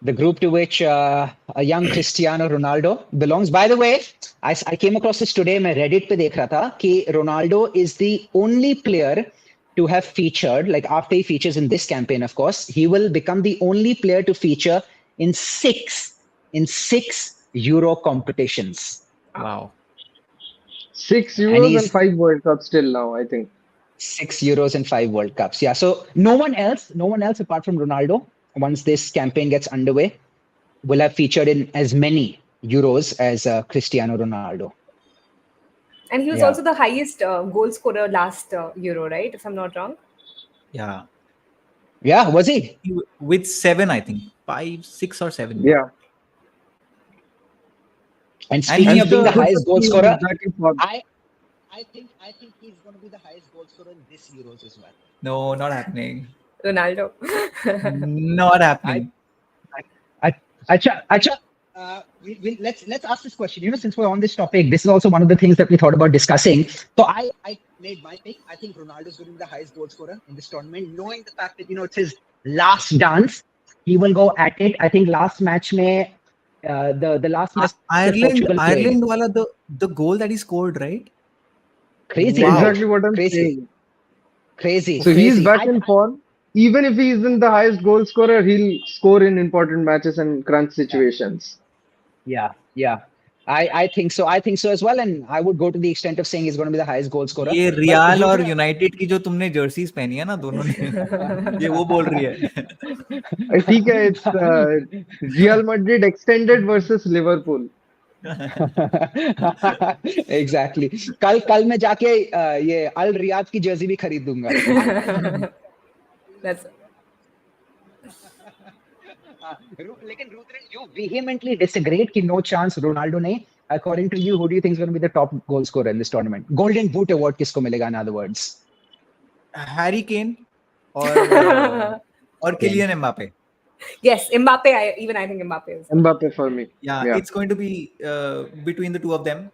the group to which a young Cristiano Ronaldo belongs. By the way, I came across this today. मैं Reddit पे देख रहा था कि Ronaldo is the only player to have featured, like after he features in this campaign, of course, he will become the only player to feature in six Euro competitions. Wow. 6 And Euros and he's 5 World Cups till now, I think. 6 Euros and 5 World Cups. Yeah. So no one else apart from Ronaldo, once this campaign gets underway, will have featured in as many Euros as Cristiano Ronaldo. And he was Yeah. also the highest goal scorer last Euro, right? If I'm not wrong. Yeah. Yeah, was he? With 7, I think 5, 6 or 7. Yeah. And And speaking he's of being the good highest to goal see him scorer, back in form. I think he's going to be the highest goal scorer in this Euros as well. No, not happening. Ronaldo. Not happening. Acha, let's ask this question. You know, since we're on this topic, this is also one of the things that we thought about discussing. So I made my pick. I think Ronaldo is going to be the highest goal scorer in this tournament, knowing the fact that it's his last dance. He will go at it. I think last match the last match that Portugal played. Ireland wala the goal that he scored, right? Crazy. Wow. Exactly what I'm Crazy. saying. Crazy. So crazy. he's back in form. Even if he isn't the highest goal scorer, he'll score in important matches and crunch situations. Yeah. I think so. I think so as well. And I would go to the extent of saying he's going to be the highest goal scorer. ये But riyal और Rudra- United की जो तुमने jerseys पहनी है ना दोनों ने ये वो बोल रही है ठीक है, it's Real Madrid extended versus Liverpool. Exactly. कल मैं जाके ये अल रियाद की जर्सी भी खरीद दूंगा. That's लेकिन रुद्र, you vehemently disagreed कि no chance Ronaldo नहीं. According to you, who do you think is going to be the top goal scorer in this tournament? Golden Boot award किसको मिलेगा? In other words, Harry Kane और Kylian Mbappe. yes, Mbappe. I think Mbappe is. Mbappe for me. Yeah, it's going to be between the two of them.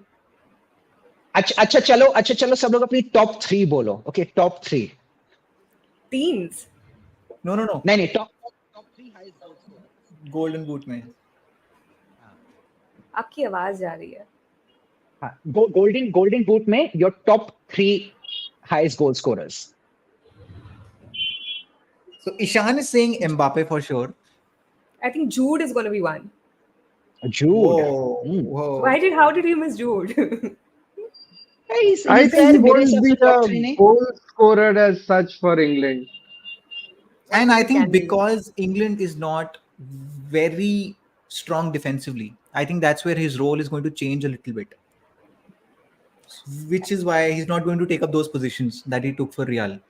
अच्छा चलो सब लोग अपनी top 3 बोलो. Okay, top 3. Teams. No. नहीं top 3 highest goal scorer. Golden boot में. आपकी आवाज जा रही है. Golden Boot में your top 3 highest goal scorers. So Ishan is saying Mbappe for sure. I think Jude is going to be one. Jude. Whoa. How did you miss Jude? I think he won't be a goal scorer as such for England. And I think because England is not very strong defensively, I think that's where his role is going to change a little bit. Which is why he's not going to take up those positions that he took for Real.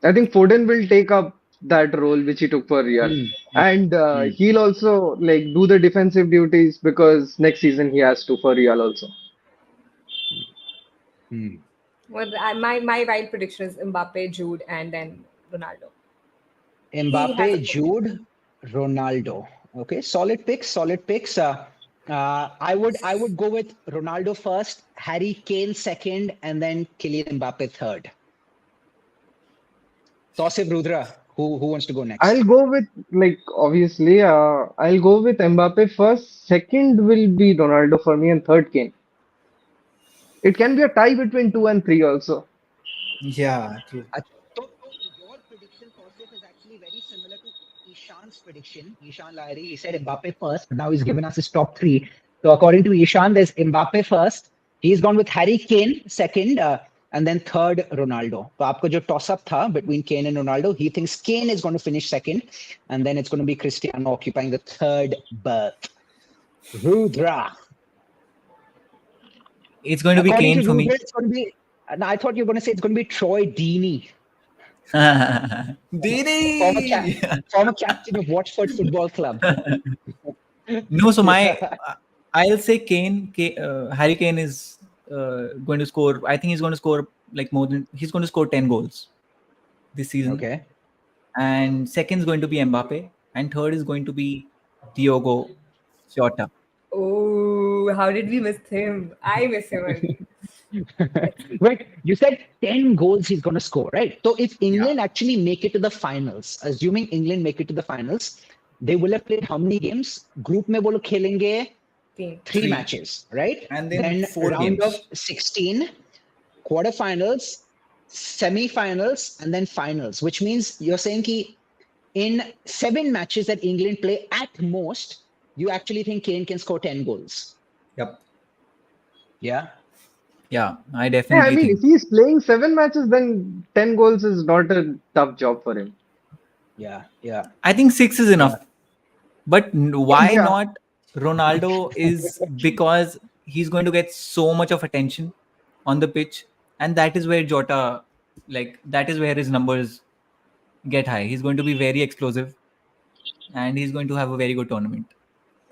I think Foden will take up that role which he took for Real. And he'll also do the defensive duties because next season he has to for Real also. Well, my wild prediction is Mbappe, Jude, and then Ronaldo. Mbappe, Jude, Ronaldo. Okay, solid picks. I would go with Ronaldo first, Harry Kane second, and then Kylian Mbappe third. Tosif, Rudra, who wants to go next? I'll go with obviously I'll go with Mbappe first. Second will be Ronaldo for me, and third Kane. It can be a tie between 2 and 3 also. Yeah, true. So your prediction, Tosif, is actually very similar to Ishan's prediction. Ishan Lahiri, he said Mbappe first, but now he's given us his top 3. So according to Ishan, there's Mbappe first. He's gone with Harry Kane second, and then third Ronaldo. So आपको जो toss up था between Kane and Ronaldo, he thinks Kane is going to finish second, and then it's going to be Cristiano occupying the third berth. Rudra. It's going to be According Kane to for Rudra, me. it's going to be. No, I thought you were going to say it's going to be Troy Deeney. Former captain of Watford Football Club. No, so I'll say Kane. Harry Kane is going to score. I think he's going to score like more than, he's going to score 10 goals this season. Okay. And second is going to be Mbappe, and third is going to be Diogo Jota. Oh, how did we miss him? I miss him only. Let's see. Wait, you said 10 goals he's going to score, right? So if England actually make it to the finals, assuming England make it to the finals, they will have played how many games? Group में वो लोग खेलेंगे Team. three Three. matches, right? And then 4 round games. of 16, quarterfinals, semi-finals, and then finals, which means you're saying कि in 7 matches that England play at most, you actually think Kane can score 10 goals? Yep. Yeah. Yeah, I Yeah, I definitely mean, think. if he's playing 7 matches, then 10 goals is not a tough job for him. Yeah. Yeah. I think 6 is enough. But why Yeah. not Ronaldo is because he's going to get so much of attention on the pitch, and that is where Jota, like that is where his numbers get high. He's going to be very explosive, and he's going to have a very good tournament.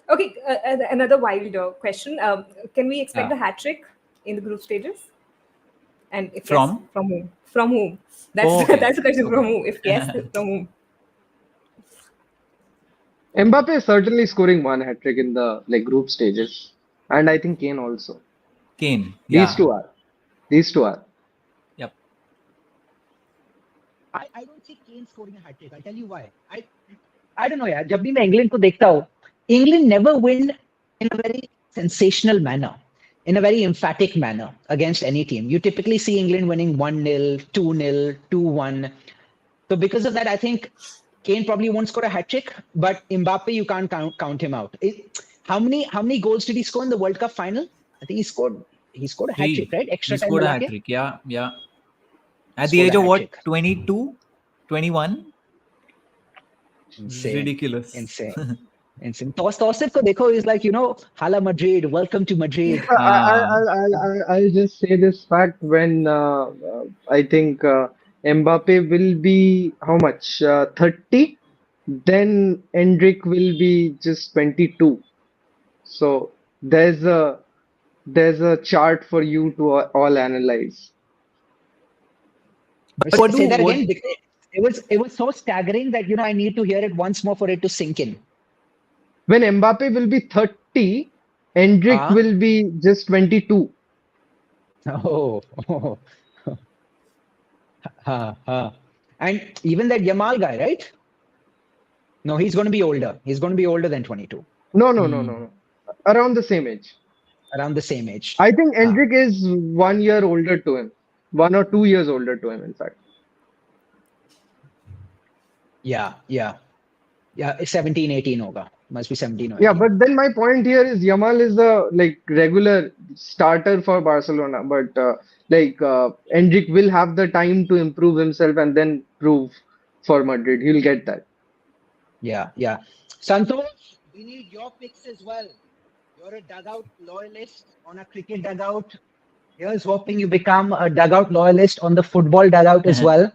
Okay, another wild question. Can we expect Yeah. a hat trick in the group stages? And if From? yes, from whom? From whom? That's Oh, okay. that's the question. Okay. From whom? If yes, from whom? Mbappe is certainly scoring one hat trick in the group stages, and I think Kane also. Kane. These Yeah. two are. These two are. Yep. I don't see Kane scoring a hat trick. I'll tell you why. I don't know, यार. जब भी मैं England को देखता हूँ, England never win in a very sensational manner, in a very emphatic manner against any team. You typically see England winning 1-0, 2-0, 2-1. So because of that, I think Kane probably won't score a hat trick, but Mbappe, you can't count him out. How many goals did he score in the World Cup final? I think he scored a hat trick, right? Extra He time scored a मिला hat के? trick. Yeah, yeah. At the Scored age a of what? hat-trick. 22, 21? Insane. Ridiculous. Insane. Tawsif ko dekho is like, Hala Madrid, welcome to Madrid. I'll just say this fact when I think Mbappe will be how much? 30? Then Endrick will be just 22. So there's a chart for you to all analyze. What Say do- that what- again. It was so staggering that I need to hear it once more for it to sink in. When Mbappe will be 30, Endrick will be just 22. Oh. And even that Yamal guy, right? No, he's going to be older. He's going to be older than 22. No. Around the same age. Around the same age. I think Endrick is 1 year older to him. 1 or 2 years older to him, in fact. Yeah. 17, 18 hoga. Must be 17 or 18. Yeah, but then my point here is Yamal is the regular starter for Barcelona, but Endrick will have the time to improve himself and then prove for Madrid. He'll get that. Yeah. Santosh, we need your picks as well. You're a dugout loyalist on a cricket dugout. Here's hoping you become a dugout loyalist on the football dugout as well.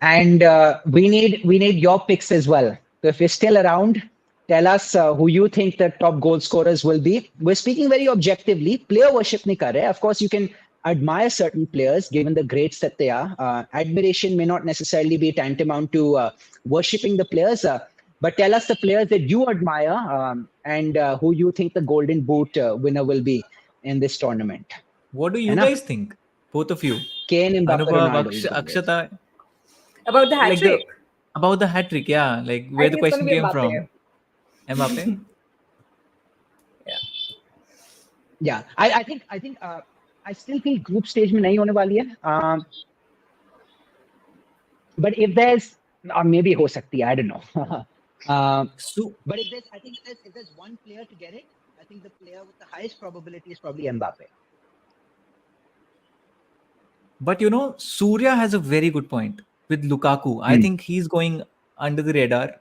And we need your picks as well. So if you're still around, tell us who you think the top goal scorers will be. We're speaking very objectively. Player worship nahi kar rahe. Of course, you can admire certain players given the greats that they are. Admiration may not necessarily be tantamount to worshipping the players. But tell us the players that you admire and who you think the Golden Boot winner will be in this tournament. What do you guys think? Both of you. Kane, Mbappe, Anubhav, Ronaldo. Akshata. About the hat trick. About the hat trick, yeah. Like where the think it's question gonna be came from. Mbappe. Mbappe? Yeah, I think I still feel group stage में नहीं होने वाली है. But if there's maybe हो सकती है, I don't know. But if there's one player to get it, I think the player with the highest probability is probably Mbappe. But Surya has a very good point with Lukaku. I think he's going under the radar.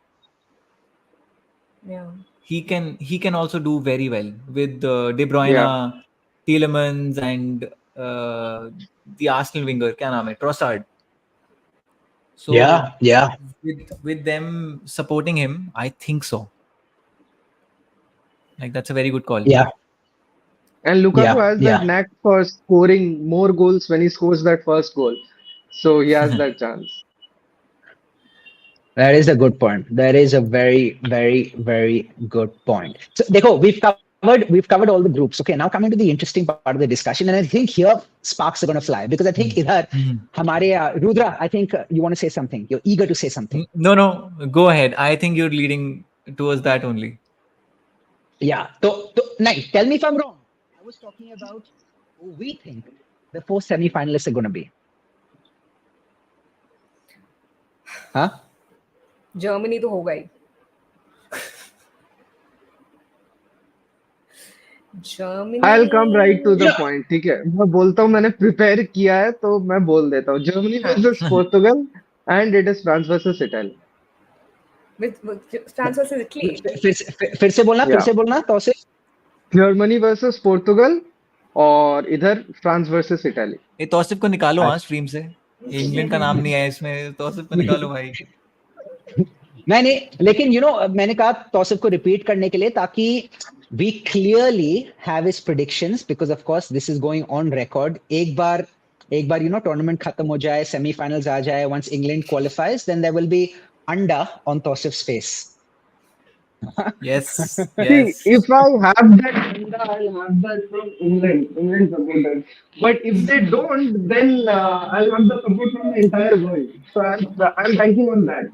Yeah. He can also do very well with De Bruyne, Tielemans, and the Arsenal winger, क्या नाम है? Trossard. So yeah. With them supporting him, I think so. Like that's a very good call. Yeah. And Lukaku Yeah, has that yeah. knack for scoring more goals when he scores that first goal. So he has that chance. That is a good point. That is a very, very, very good point. So, Dekho, we've covered all the groups. Okay, now coming to the interesting part of the discussion, and I think here sparks are going to fly because I think Hmm. idhar Hmm. hamare Rudra, I think you want to say something. You're eager to say something. No, go ahead. I think you're leading towards that only. Yeah. So, nice. Tell me if I'm wrong. I was talking about who we think the four semi-finalists are going to be. Huh? Germany तो होगा ही. I'll come right to Germany. the You point. ठीक है मैं बोलता हूँ मैंने prepare किया है तो मैं बोल देता हूँ जर्मनी हाँ. Versus Portugal and it is France versus Italy With France versus Italy. फिर या से बोलना तौसिफ. जर्मनी वर्सेस पोर्टुगल और इधर फ्रांस वर्सेस इटली. ये तौसिफ को निकालो हाँ अच्छा. स्ट्रीम से. इंग्लैंड का नाम नहीं है इसमें. तौसिफ को निकालो भाई. मैंने लेकिन मैंने कहा तौसिफ को रिपीट करने के लिए ताकि we clearly have his predictions because of course this is going on record. एक बार टूर्नामेंट खत्म हो जाए, सेमीफाइनल्स आ जाए, once England qualifies then there will be under on Tausif's face. Yes, See, yes. if I have that agenda, I'll have that from England supporters. But if they don't, then I'll have the support from the entire world. So I'm banking on that.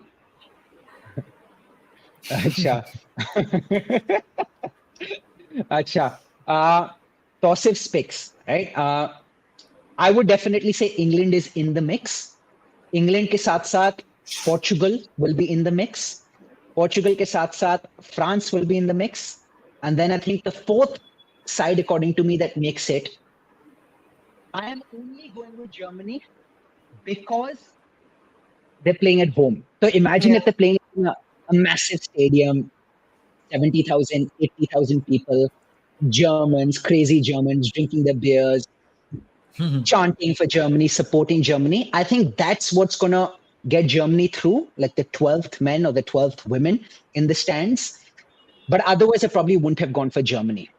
अच्छा. अच्छा. Tausif's picks, right? I would definitely say England is in the mix. England के साथ साथ Portugal will be in the mix. Portugal के साथ साथ France will be in the mix. And then I think the fourth side, according to me, that makes it, I am only going with Germany because they're playing at home. So imagine if Yeah. they're playing in a massive stadium, 70,000, 80,000 people, Germans, crazy Germans drinking their beers, chanting for Germany, supporting Germany. I think that's what's going to get Germany through, like the 12th men or the 12th women in the stands. But otherwise, I probably wouldn't have gone for Germany.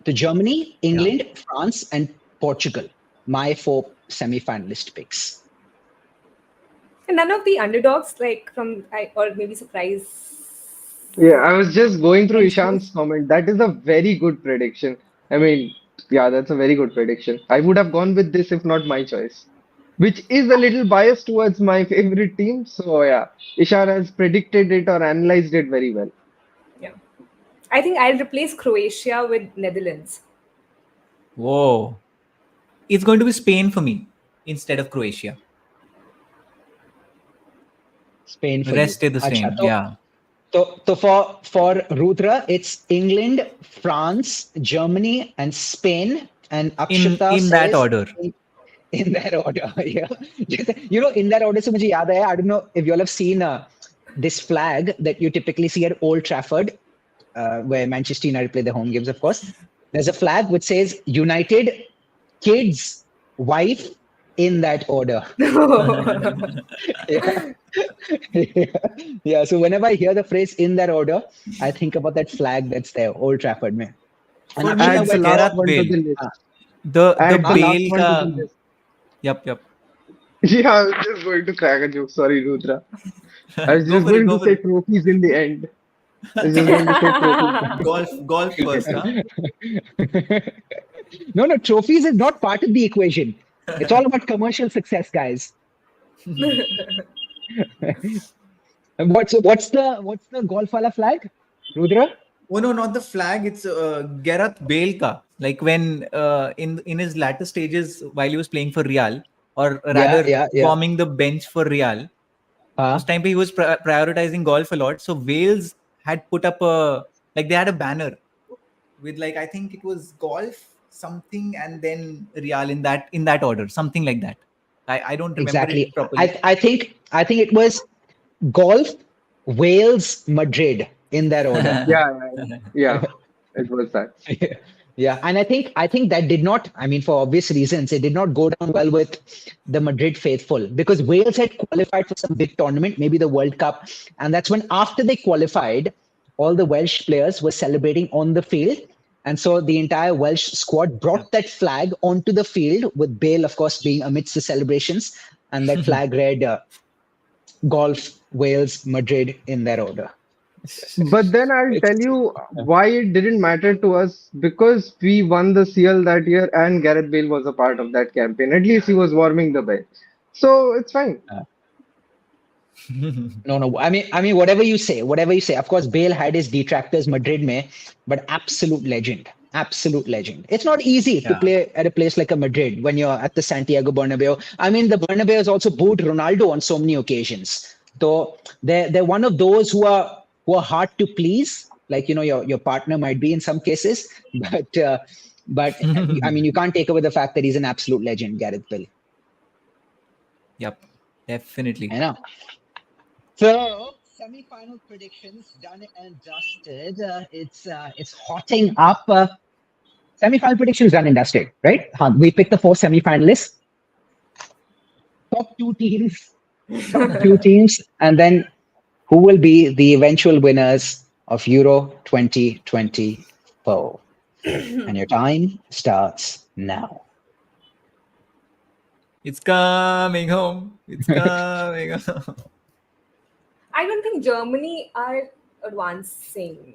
So Germany, England, France, and Portugal, my four semi-finalist picks. And none of the underdogs, like or maybe surprise. Yeah, I was just going through Entries. Ishan's comment. That is a very good prediction. I mean, yeah, that's a very good prediction. I would have gone with this if not my choice, which is a little biased towards my favorite team. So yeah, Ishan has predicted it or analyzed it very well. Yeah. I think I'll replace Croatia with Netherlands. Whoa. It's going to be Spain for me instead of Croatia. Spain for Rest you. is the same. Achha, Yeah. So for Rudra, it's England, France, Germany, and Spain. And Akshita In that says order. in that order. Yeah. In that order, so mujhe yaad hai, I don't know if you all have seen this flag that you typically see at Old Trafford, where Manchester United play their home games, of course. There's a flag which says United, kids, wife, in that order. Yeah. Yeah. So whenever I hear the phrase "in that order," I think about that flag that's there, Old Trafford, mein. And For me, Akshita, Add it's the where last Gerard one to Bale. the list. The Add the last Bale one to the ka. list. Yep. Yeah, I was just going to crack a joke. Sorry, Rudra. I was Go just for it. going Go to for say it. trophies in the end. I was just going to say trophies. Golf first, huh? no, trophies is not part of the equation. It's all about commercial success, guys. And what's the golf wala flag, Rudra? Oh no, not the flag. It's Gareth Bale ka. Like when in his latter stages while he was playing for Real, or rather Yeah. forming the bench for Real, उस time पे he was prioritizing golf a lot. So Wales had put up they had a banner with I think it was golf something and then Real in that order, something like that. I don't remember Exactly. it properly. I think it was golf, Wales, Madrid in that order. Yeah, it was that. Yeah, and I think that did not, I mean, for obvious reasons, it did not go down well with the Madrid faithful because Wales had qualified for some big tournament, maybe the World Cup, and that's when after they qualified, all the Welsh players were celebrating on the field, And so the entire Welsh squad brought that flag onto the field, with Bale, of course, being amidst the celebrations. And that flag read Golf, Wales, Madrid in their order. But then I'll tell you why it didn't matter to us, because we won the CL that year and Gareth Bale was a part of that campaign. At least he was warming the bench. So it's fine. No. I mean, whatever you say. Of course, Bale had his detractors Madrid mein, but absolute legend. It's not easy to play at a place like a Madrid when you're at the Santiago Bernabeu. I mean, the Bernabeu has also booed Ronaldo on so many occasions. So they're one of those who are hard to please. Like, your partner might be in some cases, but I mean, you can't take away the fact that he's an absolute legend, Gareth Bale. Yep, definitely. I know. So, semi-final predictions done and dusted. It's hotting up. Semi-final predictions done and dusted, right? We picked the 4 semi-finalists. Top 2 teams, and then who will be the eventual winners of Euro 2024. And your time starts now. It's coming home. It's coming home. I don't think Germany are advancing.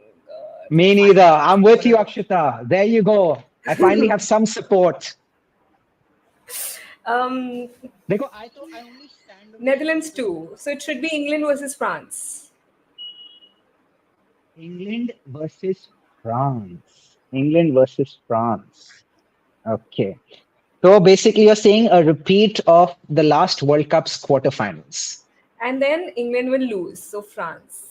Me neither. I'm with you, Akshita. There you go. I finally have some support. Um, Because I thought I only stand on Netherlands too. So it should be England versus France. England versus France. Okay. So basically, you're saying a repeat of the last World Cup's quarterfinals. And then England will lose. So France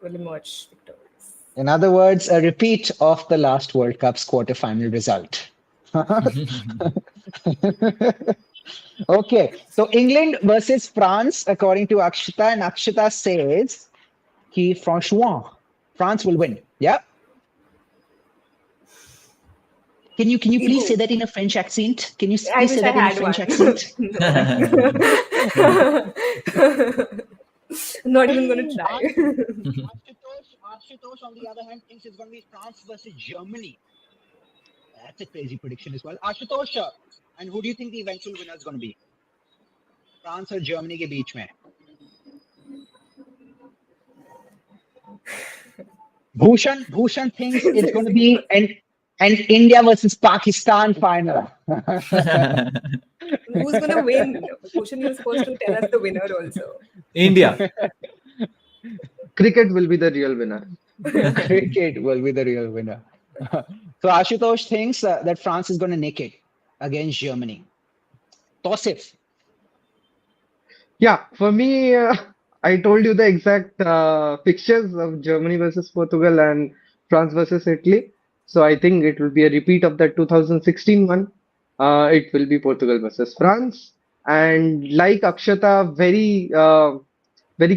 will emerge victorious. In other words, a repeat of the last World Cup's quarterfinal result. Okay. So England versus France, according to Akshita, and Akshita says, franchement, France will win. Yeah. Can you please say that in a French accent? Can you please say that in a French accent? Not even going to try. Ashutosh, on the other hand, thinks it's going to be France versus Germany. That's a crazy prediction as well. Ashutosh, and who do you think the eventual winner is going to be? France or Germany के बीच में? Bhushan thinks it's going to be an India versus Pakistan final. Who's going to win? Bhushan, you're supposed to tell us the winner also. India. Cricket will be the real winner. Cricket will be the real winner. So Ashutosh thinks that France is going to nick it against Germany. Tosif. Yeah, for me, I told you the exact fixtures of Germany versus Portugal and France versus Italy. So I think it will be a repeat of that 2016 one. It will be Portugal versus France. And like Akshata very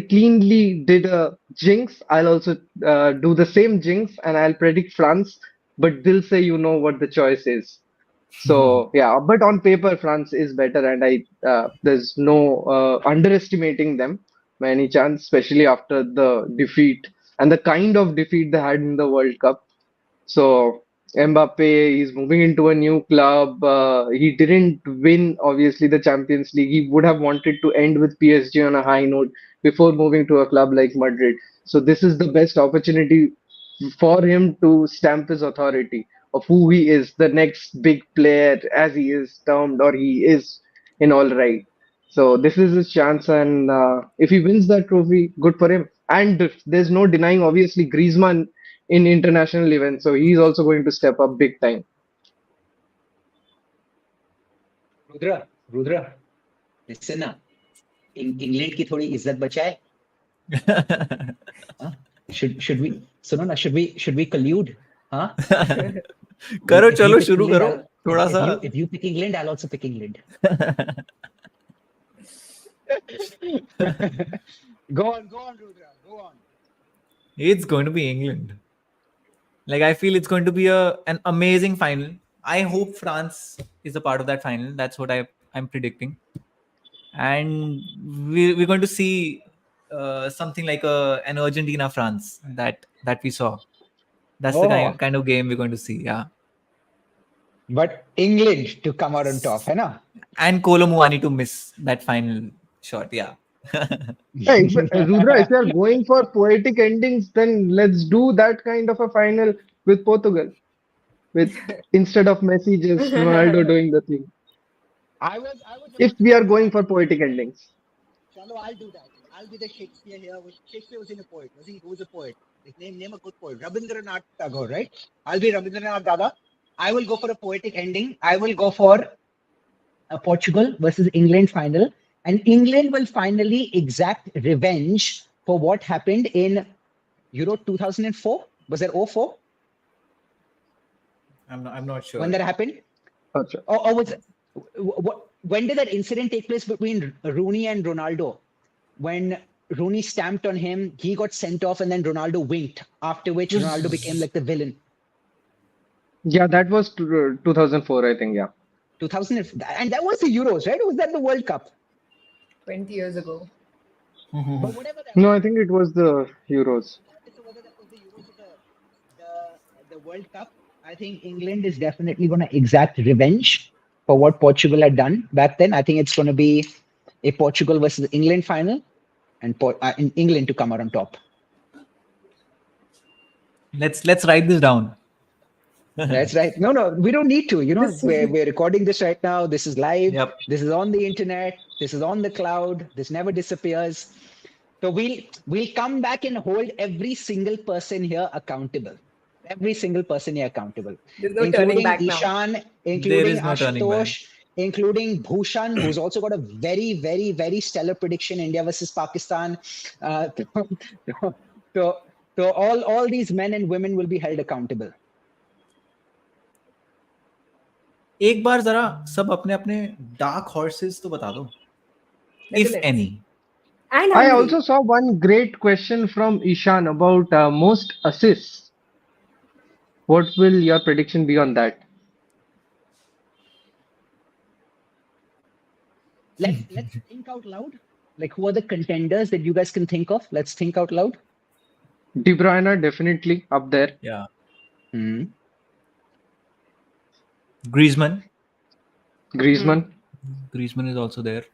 cleanly did a jinx, I'll also do the same jinx and I'll predict France. But they'll say what the choice is. So yeah, but on paper France is better, and there's no underestimating them by any chance, especially after the defeat and the kind of defeat they had in the World Cup. So Mbappe is moving into a new club. He didn't win obviously the Champions League. He would have wanted to end with PSG on a high note before moving to a club like Madrid. So this is the best opportunity for him to stamp his authority of who he is, the next big player, as he is termed, or he is in all right. So this is his chance, and if he wins that trophy, good for him. And there's no denying, obviously, Griezmann in international events, so he's also going to step up big time. Rudra, listen na. England की थोड़ी इज्जत बचाए. Should we? सुनो ना, should we collude? Huh? करो चलो शुरू करो थोड़ा सा. If you pick England, I'll also pick England. Go on, Rudra. Go on. It's going to be England. Like, I feel it's going to be an amazing final. I hope France is a part of that final. That's what I'm predicting. And we're going to see something like an Argentina France that we saw. That's the kind of game we're going to see. Yeah. But England to come out on top, है ना? And Kolo Muani to miss that final shot. Yeah. Hey, Rudra, if you are going for poetic endings, then let's do that kind of a final with Portugal. With instead of Messi, just Ronaldo doing the thing. I was If about to we are say going that. for poetic endings. Chalo, I'll do that. I'll be the Shakespeare here. Shakespeare was in a poet. Was he? Who was a poet? Like, name a good poet. Rabindranath Tagore, right? I'll be Rabindranath Dada. I will go for a poetic ending. I will go for a Portugal versus England final. And England will finally exact revenge for what happened in Euro 2004. Was that 04 I'm not sure. when that happened? Achha. Or was it, when did that incident take place between Rooney and Ronaldo? When Rooney stamped on him, he got sent off, and then Ronaldo winked. After which Ronaldo became like the villain. Yeah, that was 2004, I think. Yeah. 2000, and that was the Euros, right? Or was that the World Cup? 20 years ago. But whatever that No, I think it was the Euros. so whether that was the Euros or the World Cup, I think England is definitely going to exact revenge for what Portugal had done back then. I think it's going to be a Portugal versus England final, and in England to come out on top. Let's write this down. That's right. No, we don't need to. You know, we're recording this right now. This is live. Yep. This is on the internet. This is on the cloud. This never disappears. So we'll come back and hold every single person here accountable. Every single person here accountable. There's no including turning back now. Ishan, There including is no turning back. Ashutosh, including Bhushan, who's also got a very, very, very stellar prediction, India versus Pakistan. So all these men and women will be held accountable. एक बार जरा सब अपने अपने dark horses तो बता दो, if Let's- any. And I hungry. also saw one great question from Ishan about most assists. What will your prediction be on that? Let's think out loud. Like, who are the contenders that you guys can think of? Let's think out loud. De Bruyne definitely up there. Yeah. Hmm. Griezmann. Griezmann. Griezmann is also there.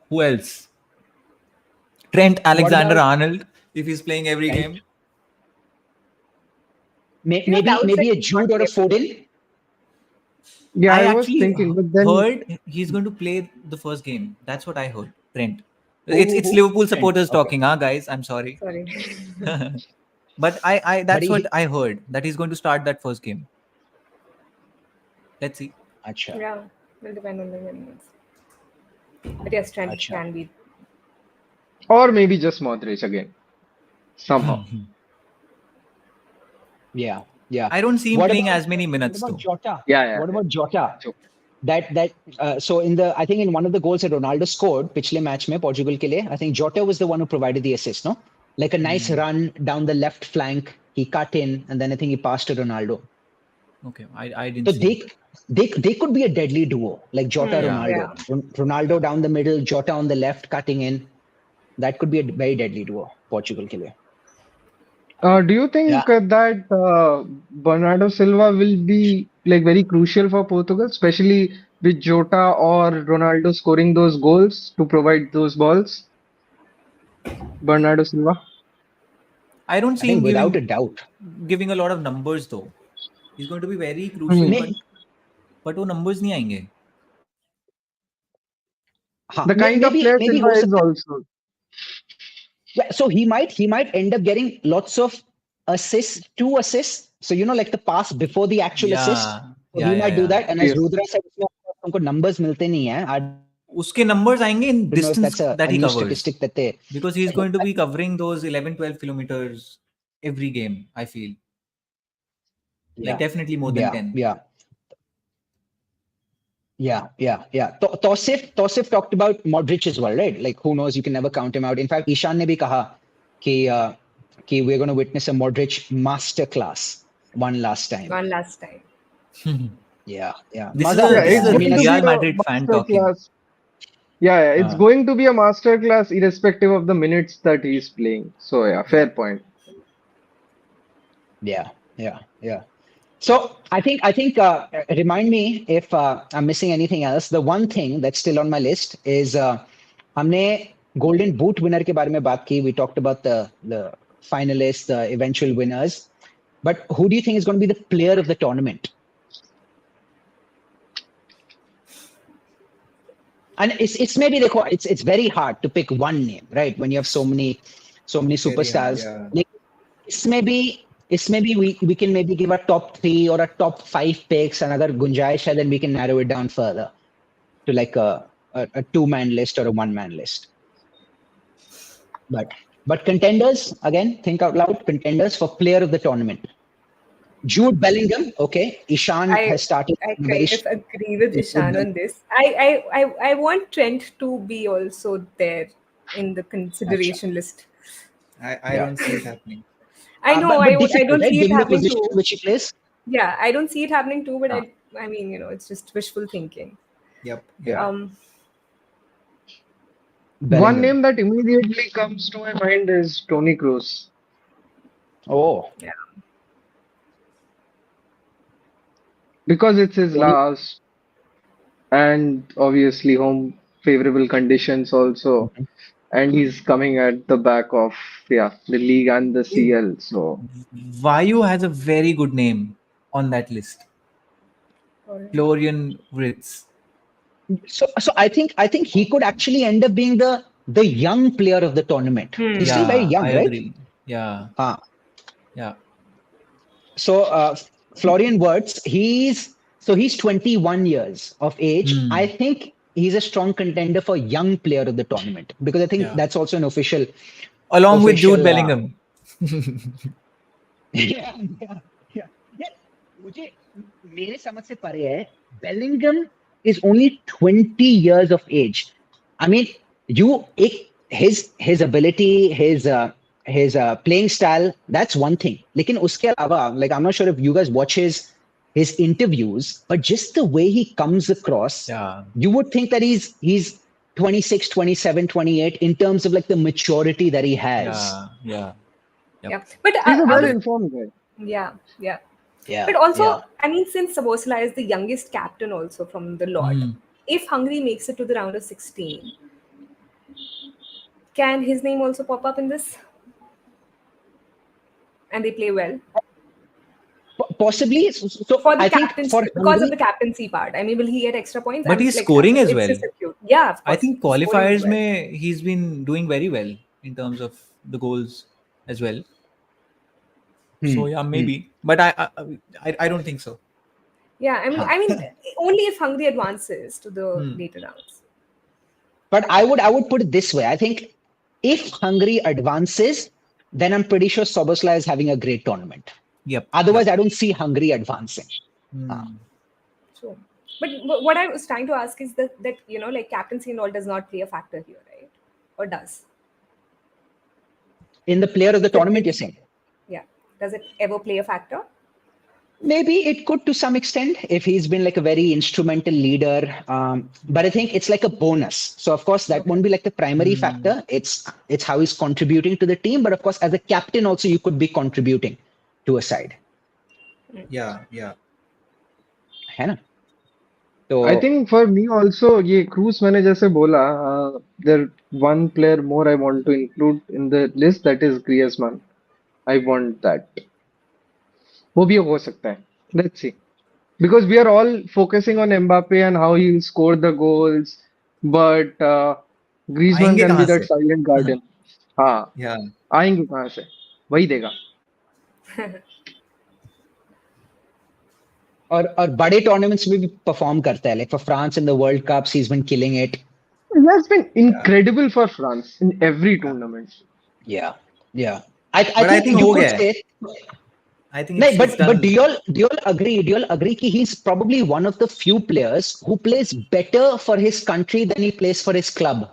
Who else? Trent Alexander-Arnold, if he's playing every Trent. game. Maybe that was maybe a like Jude or a Foden. Yeah, I was actually thinking, but then heard he's going to play the first game. That's what I heard. Trent. It's Who? Liverpool Trent. supporters Okay. talking, guys. I'm sorry. Sorry. But I that's But what I heard, that he's going to start that first game. Let's see. Acha. Yeah, will depend on the minutes. But yes, Trent Acha. can be. or maybe just Modric again. Somehow. Yeah. I don't see him What playing about- as many minutes What though. about Jota? Yeah. What about Jota? True. So I think in one of the goals that Ronaldo scored, पिछले match में Portugal के लिए, I think Jota was the one who provided the assist, no? Like a nice run down the left flank, he cut in, and then I think he passed to Ronaldo. Okay, I didn't So see. they could be a deadly duo, like Jota Yeah. Ronaldo. Ronaldo down the middle, Jota on the left, cutting in. That could be a very deadly duo, Portugal के लिए. Do you think that Bernardo Silva will be like very crucial for Portugal, especially with Jota or Ronaldo scoring those goals to provide those balls? Bernardo Silva. I don't I see think him without a doubt. giving a lot of numbers though. He's going to be very crucial, May- but वो numbers नहीं आएंगे. हाँ, The kind of maybe player maybe Silva हो is सकता है. also. Yeah, so he might end up getting lots of assists, 2 assists. So like the pass before the actual assist. So he might do that. And as Yes. Rudra said, उनको numbers मिलते नहीं हैं. I उसके numbers आएंगे in don't know if distance that's that a he new covers, statistic that they. because he's going to be covering those 11-12 kilometers every game. I feel like definitely more than 10. Yeah. Tosif talked about Modric as well, right? Like, who knows? You can never count him out. In fact, Ishan ने भी कहा कि we're going to witness a Modric masterclass one last time. Yeah. This is Maza- a- this is a I mean, Real going to be a Madrid fan talking. masterclass. Yeah, it's going to be a masterclass irrespective of the minutes that he's playing. So yeah, fair point. Yeah, yeah, yeah. So remind me if I'm missing anything else. The one thing that's still on my list is हमने golden boot winner के बारे में बात की. We talked about the finalists, the eventual winners. But who do you think is going to be the player of the tournament? And it's maybe it's very hard to pick one name, right? When you have so many Very hard, superstars. yeah. Like, it's maybe we can maybe give a top 3 or a top 5 picks, and अगर गुंजाइश है, then we can narrow it down further to like a 2-man list or a 1-man list. But contenders, again, think out loud. Contenders for player of the tournament. Jude Bellingham, okay. Ishan has started. I kind of agree with Ishan on this. I want Trent to be also there in the consideration list. I don't see it happening. I know. But I difficult, don't right? see it Given the happening position too. in which he plays. Yeah, I don't see it happening too. But I mean, it's just wishful thinking. Yep. Yeah. One Bellingham. name that immediately comes to my mind is Tony Cruz. Oh, Yeah. Because it's his last, and obviously home favorable conditions also. And he's coming at the back of the league and the CL. So Vayu has a very good name on that list. Alright. Florian Wirtz. so I think he could actually end up being the young player of the tournament. He's still very young, I right? agree. Yeah. Yeah. So Florian Wirtz, he's 21 years of age. I think he's a strong contender for young player of the tournament, because I think that's also an official. Along with Jude Bellingham. yeah. मुझे मेरे समझ से परे है. Bellingham is only 20 years of age. I mean, his ability, his playing style, that's one thing. लेकिन उसके अलावा, like, I'm not sure if you guys watch his interviews, but just the way he comes across, you would think that he's 26, 27, 28 in terms of like the maturity that he has. Yeah. But he's a well-informed guy. Yeah. Yeah. But also, I mean, since Sabosla is the youngest captain also from the lot, if Hungary makes it to the round of 16, can his name also pop up in this? And they play well? Possibly. So for the I think captaincy, for because Hungary, of the captaincy part. I mean, will he get extra points? But he's scoring as well. Yeah, of course. I think qualifiers mein he's been doing very well in terms of the goals as well. So yeah, maybe. But I don't think so. Yeah, I mean, only if Hungary advances to the later rounds. But I would put it this way. I think if Hungary advances, then I'm pretty sure Szoboszlai is having a great tournament. Yep. Otherwise, I don't see Hungary advancing. Sure. But what I was trying to ask is that like captaincy and all does not play a factor here, right? Or does? In the player of the tournament, you're saying? Yeah. Does it ever play a factor? Maybe it could to some extent if he's been like a very instrumental leader. But I think it's like a bonus. So of course that won't be like the primary factor. It's how he's contributing to the team. But of course, as a captain also, you could be contributing to a side. Yeah. है ना? So I think for me also, ये Cruz मैंने जैसे बोला, there one player more I want to include in the list, that is Griezmann. I want that. वो भी हो सकता है. Let's see. Because we are all focusing on Mbappe and how he'll score the goals, but Griezmann आएंगे can be कहाँ that से? silent guardian. हाँ, Yeah. आएंगे कहाँ से? वही देगा. और बड़े टूर्नामेंट्स में भी परफॉर्म करता है. Like for France in the World Cups, he's been killing it. He has been incredible for France in every tournament. Yeah. But I think you हो could गया है. say. I think No, it's but done. do you all agree? Do you all agree that he's probably one of the few players who plays better for his country than he plays for his club?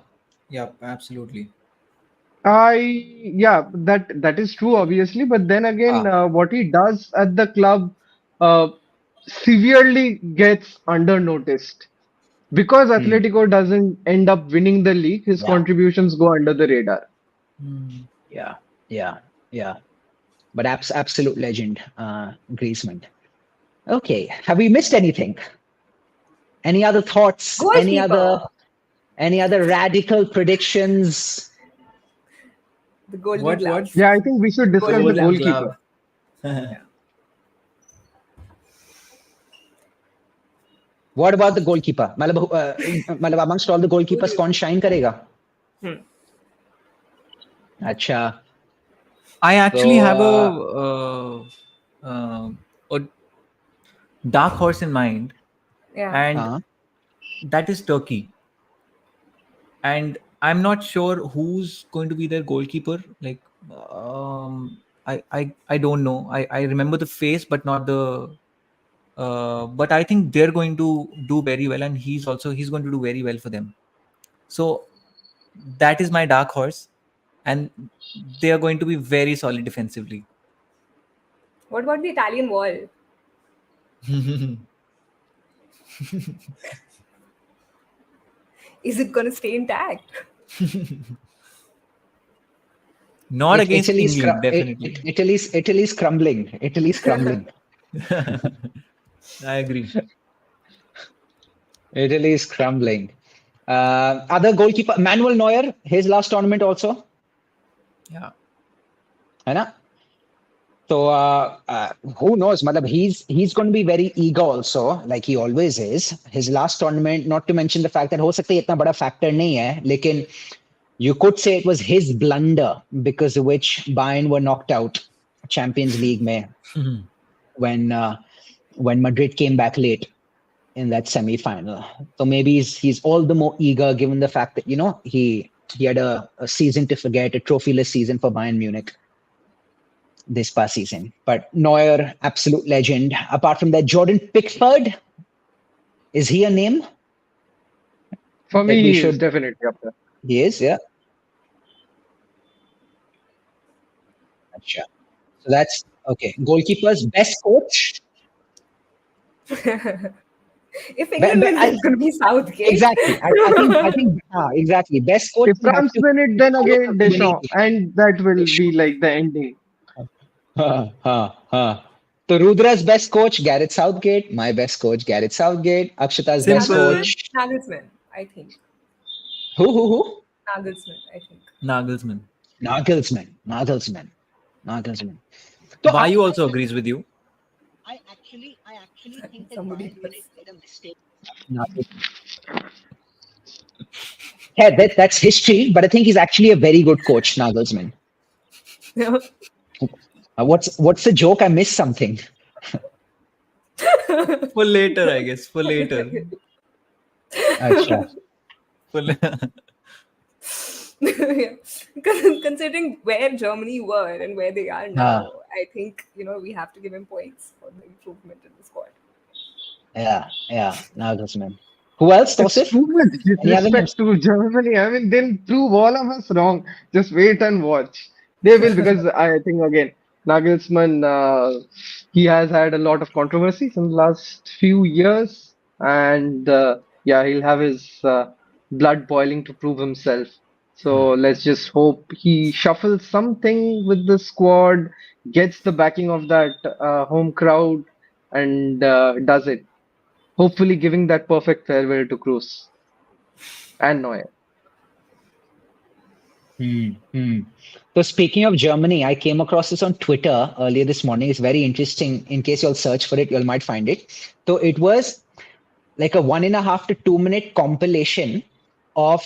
Yeah, absolutely. Yeah, that is true, obviously. But then again, what he does at the club severely gets under noticed. Because Atletico doesn't end up winning the league, his contributions go under the radar. Yeah. but absolute legend, Griezmann. Okay, have we missed anything? Any other thoughts? Goalkeeper. Any other radical predictions? The golden What? gloves. Yeah, I think we should discuss the Golden goalkeeper. What about the goalkeeper? मतलब amongst all the goalkeepers, कौन shine करेगा? अच्छा. I actually So, have a dark horse in mind, Yeah. and that is Turkey. And I'm not sure who's going to be their goalkeeper. Like, I don't know. I remember the face, but not the. But I think they're going to do very well, and he's going to do very well for them. So that is my dark horse, and they are going to be very solid defensively. What about the Italian wall? Is it going to stay intact? Not against England, definitely. Italy's crumbling. Italy's crumbling. I agree. Italy is crumbling. Other goalkeeper, Manuel Neuer, his last tournament also. Yeah. है ना? So who knows? Matlab, he's going to be very eager also, like he always is. His last tournament, not to mention the fact that हो सकता है इतना बड़ा factor नहीं है, लेकिन you could say it was his blunder because of which Bayern were knocked out Champions League में when Madrid came back late in that semi-final. So maybe he's all the more eager given the fact that, you know, he had a season to forget, a trophyless season for Bayern Munich this past season. But Neuer, absolute legend. Apart from that, Jordan Pickford, is he a name? For me, he is definitely up there. He is, yeah. Achha. So that's okay. Goalkeepers, best coach. If England wins, it's going to be Southgate. Exactly. I think exactly. Best coach. If France win it, then again Deschamps, and that will be like the ending. So Rudra's best coach, Gareth Southgate. My best coach, Gareth Southgate. Akshata's best coach, Nagelsmann, I think. Who? Nagelsmann, I think. Nagelsmann. So Vayu also agrees with you. I actually think that Somebody Bayern Munich made a mistake. Yeah, that's history, but I think he's actually a very good coach, Nagelsmann. Yeah. What's the joke? I missed something. For later, I guess. For later. Achha. Yeah. Because considering where Germany were and where they are now, I think, you know, we have to give him points for the improvement in the squad. Yeah, Nagelsmann. Who else, Tosif? With respect to Germany, I mean, they'll prove all of us wrong. Just wait and watch. They will, because I think, again, Nagelsmann, he has had a lot of controversies in the last few years. And yeah, he'll have his blood boiling to prove himself. So let's just hope he shuffles something with the squad, gets the backing of that home crowd, and does it. Hopefully giving that perfect farewell to Kroos and Neuer. So speaking of Germany, I came across this on Twitter earlier this morning. It's very interesting. In case you'll search for it, you might find it. So it was like a 1.5 to 2 minute compilation of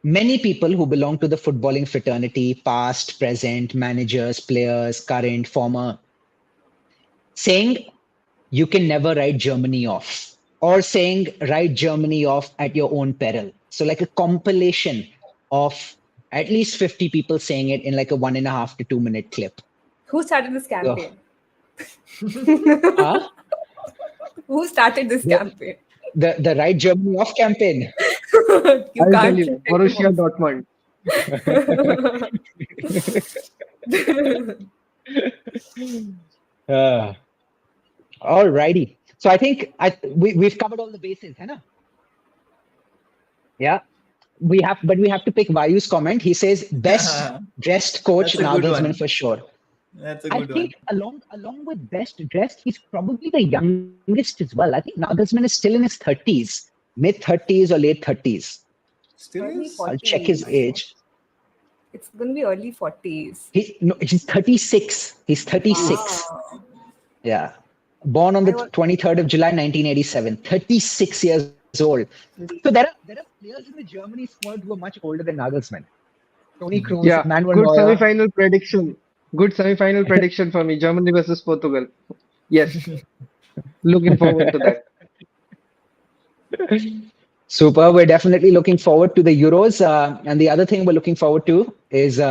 many people who belong to the footballing fraternity, past, present, managers, players, current, former, saying you can never write Germany off, or saying write Germany off at your own peril. So like a compilation of at least 50 people saying it in like a 1.5 to 2 minute clip. Who started this campaign? Huh? Who started this campaign? The Right Germany Off campaign. I'll tell you, Borussia Dortmund. All righty. So I think we've covered all the bases, hai na? Yeah. We have to pick Vayu's comment. He says best dressed coach Nagelsmann for sure. That's a I good think one. along with best dressed, he's probably the youngest as well. I think Nagelsmann is still in his 30s, mid 30s or late 30s. Still Early is? I'll check his 40s. age. It's going to be early 40s. He's 36. He's 36. Wow. Yeah. Born on the I was 23rd of July, 1987. 36 years old. So there are players in the Germany squad who are much older than Nagelsmann. Toni Kroos, Yeah, Manuel good Neuer. semi-final prediction. Good semi-final prediction for me. Germany versus Portugal. Yes, looking forward to that. Super. We're definitely looking forward to the Euros. And the other thing we're looking forward to is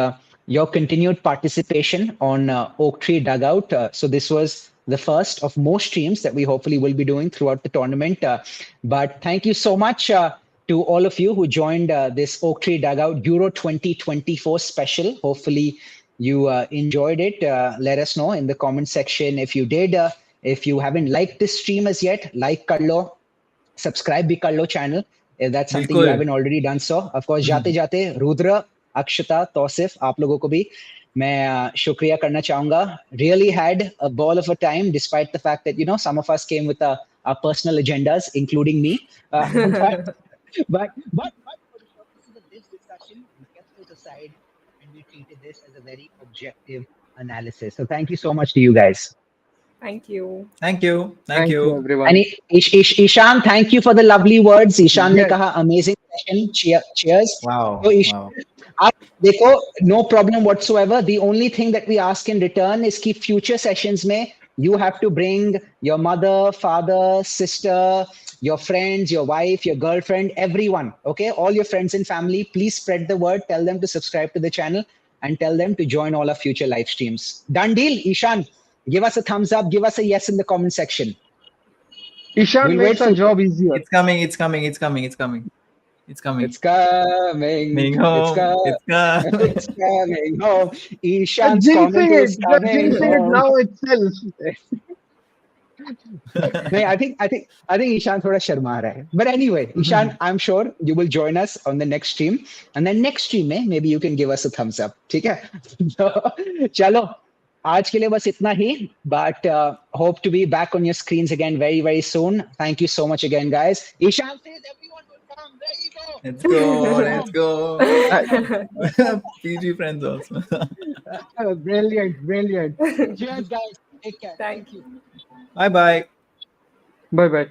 your continued participation on Oaktree Dugout. So this was the first of more streams that we hopefully will be doing throughout the tournament. But thank you so much to all of you who joined this Oaktree Dugout Euro 2024 special. Hopefully you enjoyed it. Let us know in the comment section if you did. If you haven't liked this stream as yet, like Karlo, subscribe भी कर लो channel if that's something you बिल्कुल. haven't already done so. Of course, जाते जाते रुद्र, अक्षता, तौसिफ, आप लोगों को भी मैं शुक्रिया करना चाहूंगा. Really had a ball of a time despite the fact that some of us came with our personal agendas, including me. But for the purposes of this discussion, we kept those aside and we treated this as a very objective analysis. So thank you so much to you guys. Thank you. Thank you. Thank Thank you, you. everyone. And Ishan, thank you for the lovely words. Ishan ने Yes. कहा amazing session. Cheers. Wow. So Ishan, Wow. आप देखो, no problem whatsoever. The only thing that we ask in return is कि future sessions में you have to bring your mother, father, sister, your friends, your wife, your girlfriend, everyone. Okay, all your friends and family. Please spread the word. Tell them to subscribe to the channel and tell them to join all our future live streams. Done deal, Ishan. Give us a thumbs up. Give us a yes in the comment section. Ishan We'll makes wait our for job easier. It's coming. It's coming. It's coming. It's coming. It's coming. It's coming. Coming It's home. It's coming. It's coming home. You're Ishan's comment jinxing it. is You're coming jinxing it home. now itself. No, I think Ishan thoda sharma raha hai. But anyway, Ishan, I'm sure you will join us on the next stream. And then next stream में maybe you can give us a thumbs up. ठीक है? So, चलो. आज के लिए बस इतना ही. But hope to be back on your screens again very, very soon. Thank you so much again, guys. Ishan says everyone will come. There you go. Let's go. PG friends also. Brilliant, brilliant. Cheers, guys. Take care. Thank you. Bye bye. Bye bye.